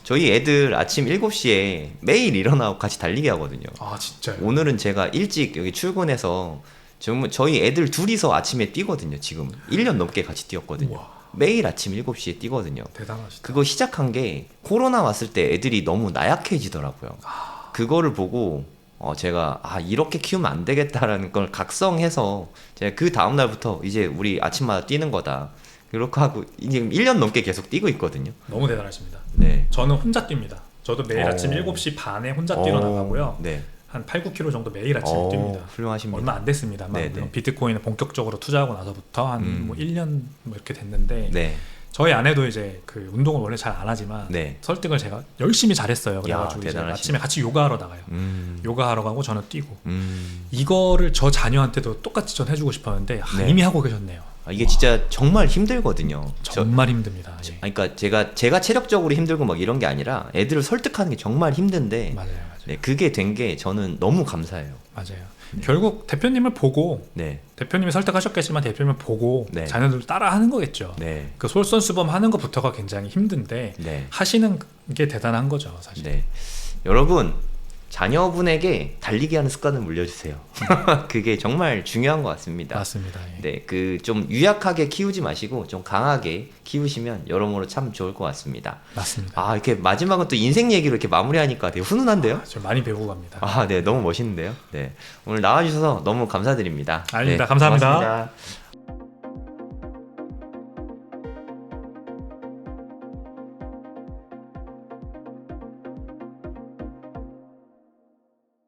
저희 애들 아침 7시에 매일 일어나고 같이 달리기 하거든요. 아, 진짜요? 오늘은 제가 일찍 여기 출근해서 저희 애들 둘이서 아침에 뛰거든요. 지금 1년 넘게 같이 뛰었거든요. 우와. 매일 아침 7시에 뛰거든요. 대단하시다. 그거 시작한 게 코로나 왔을 때 애들이 너무 나약해지더라고요. 그거를 보고 제가 이렇게 키우면 안 되겠다라는 걸 각성해서 제가 그 다음날부터 이제 우리 아침마다 뛰는 거다. 그렇게 하고 이제 1년 넘게 계속 뛰고 있거든요. 너무 대단하십니다. 네. 저는 혼자 뜁니다. 저도 매일 아침 7시 반에 혼자 뛰러 나가고요. 네. 한 8, 9km 정도 매일 아침에 뜁니다. 훌륭하십니다. 얼마 안 됐습니다. 네, 네. 비트코인을 본격적으로 투자하고 나서부터 한 뭐 1년 뭐 이렇게 됐는데 네. 저희 아내도 이제 그 운동을 원래 잘 안 하지만 네. 설득을 제가 열심히 잘했어요. 그래가지고 이제 대단하시네. 아침에 같이 요가하러 나가요. 요가하러 가고 저는 뛰고 이거를 저 자녀한테도 똑같이 전 해주고 싶었는데 네. 이미 하고 계셨네요. 이게 진짜 정말 힘들거든요. 정말 힘듭니다. 예. 그러니까 제가 체력적으로 힘들고 막 이런 게 아니라 애들을 설득하는 게 정말 힘든데 맞아요. 네, 그게 된 게 저는 너무 감사해요. 맞아요. 결국 대표님을 보고 네. 대표님이 설득하셨겠지만 대표님을 보고 네. 자녀들 따라 하는 거겠죠. 네. 그 솔선수범 하는 것부터가 굉장히 힘든데 네. 하시는 게 대단한 거죠, 사실. 네. 여러분, 자녀분에게 달리기 하는 습관을 물려주세요. 그게 정말 중요한 것 같습니다. 맞습니다. 예. 네, 그 좀 유약하게 키우지 마시고 좀 강하게 키우시면 여러모로 참 좋을 것 같습니다. 맞습니다. 아, 이렇게 마지막은 또 인생 얘기로 이렇게 마무리하니까 되게 훈훈한데요? 좀 많이 배우고 갑니다. 아, 네, 너무 멋있는데요? 네. 오늘 나와주셔서 너무 감사드립니다. 아닙니다. 네, 감사합니다. 고맙습니다.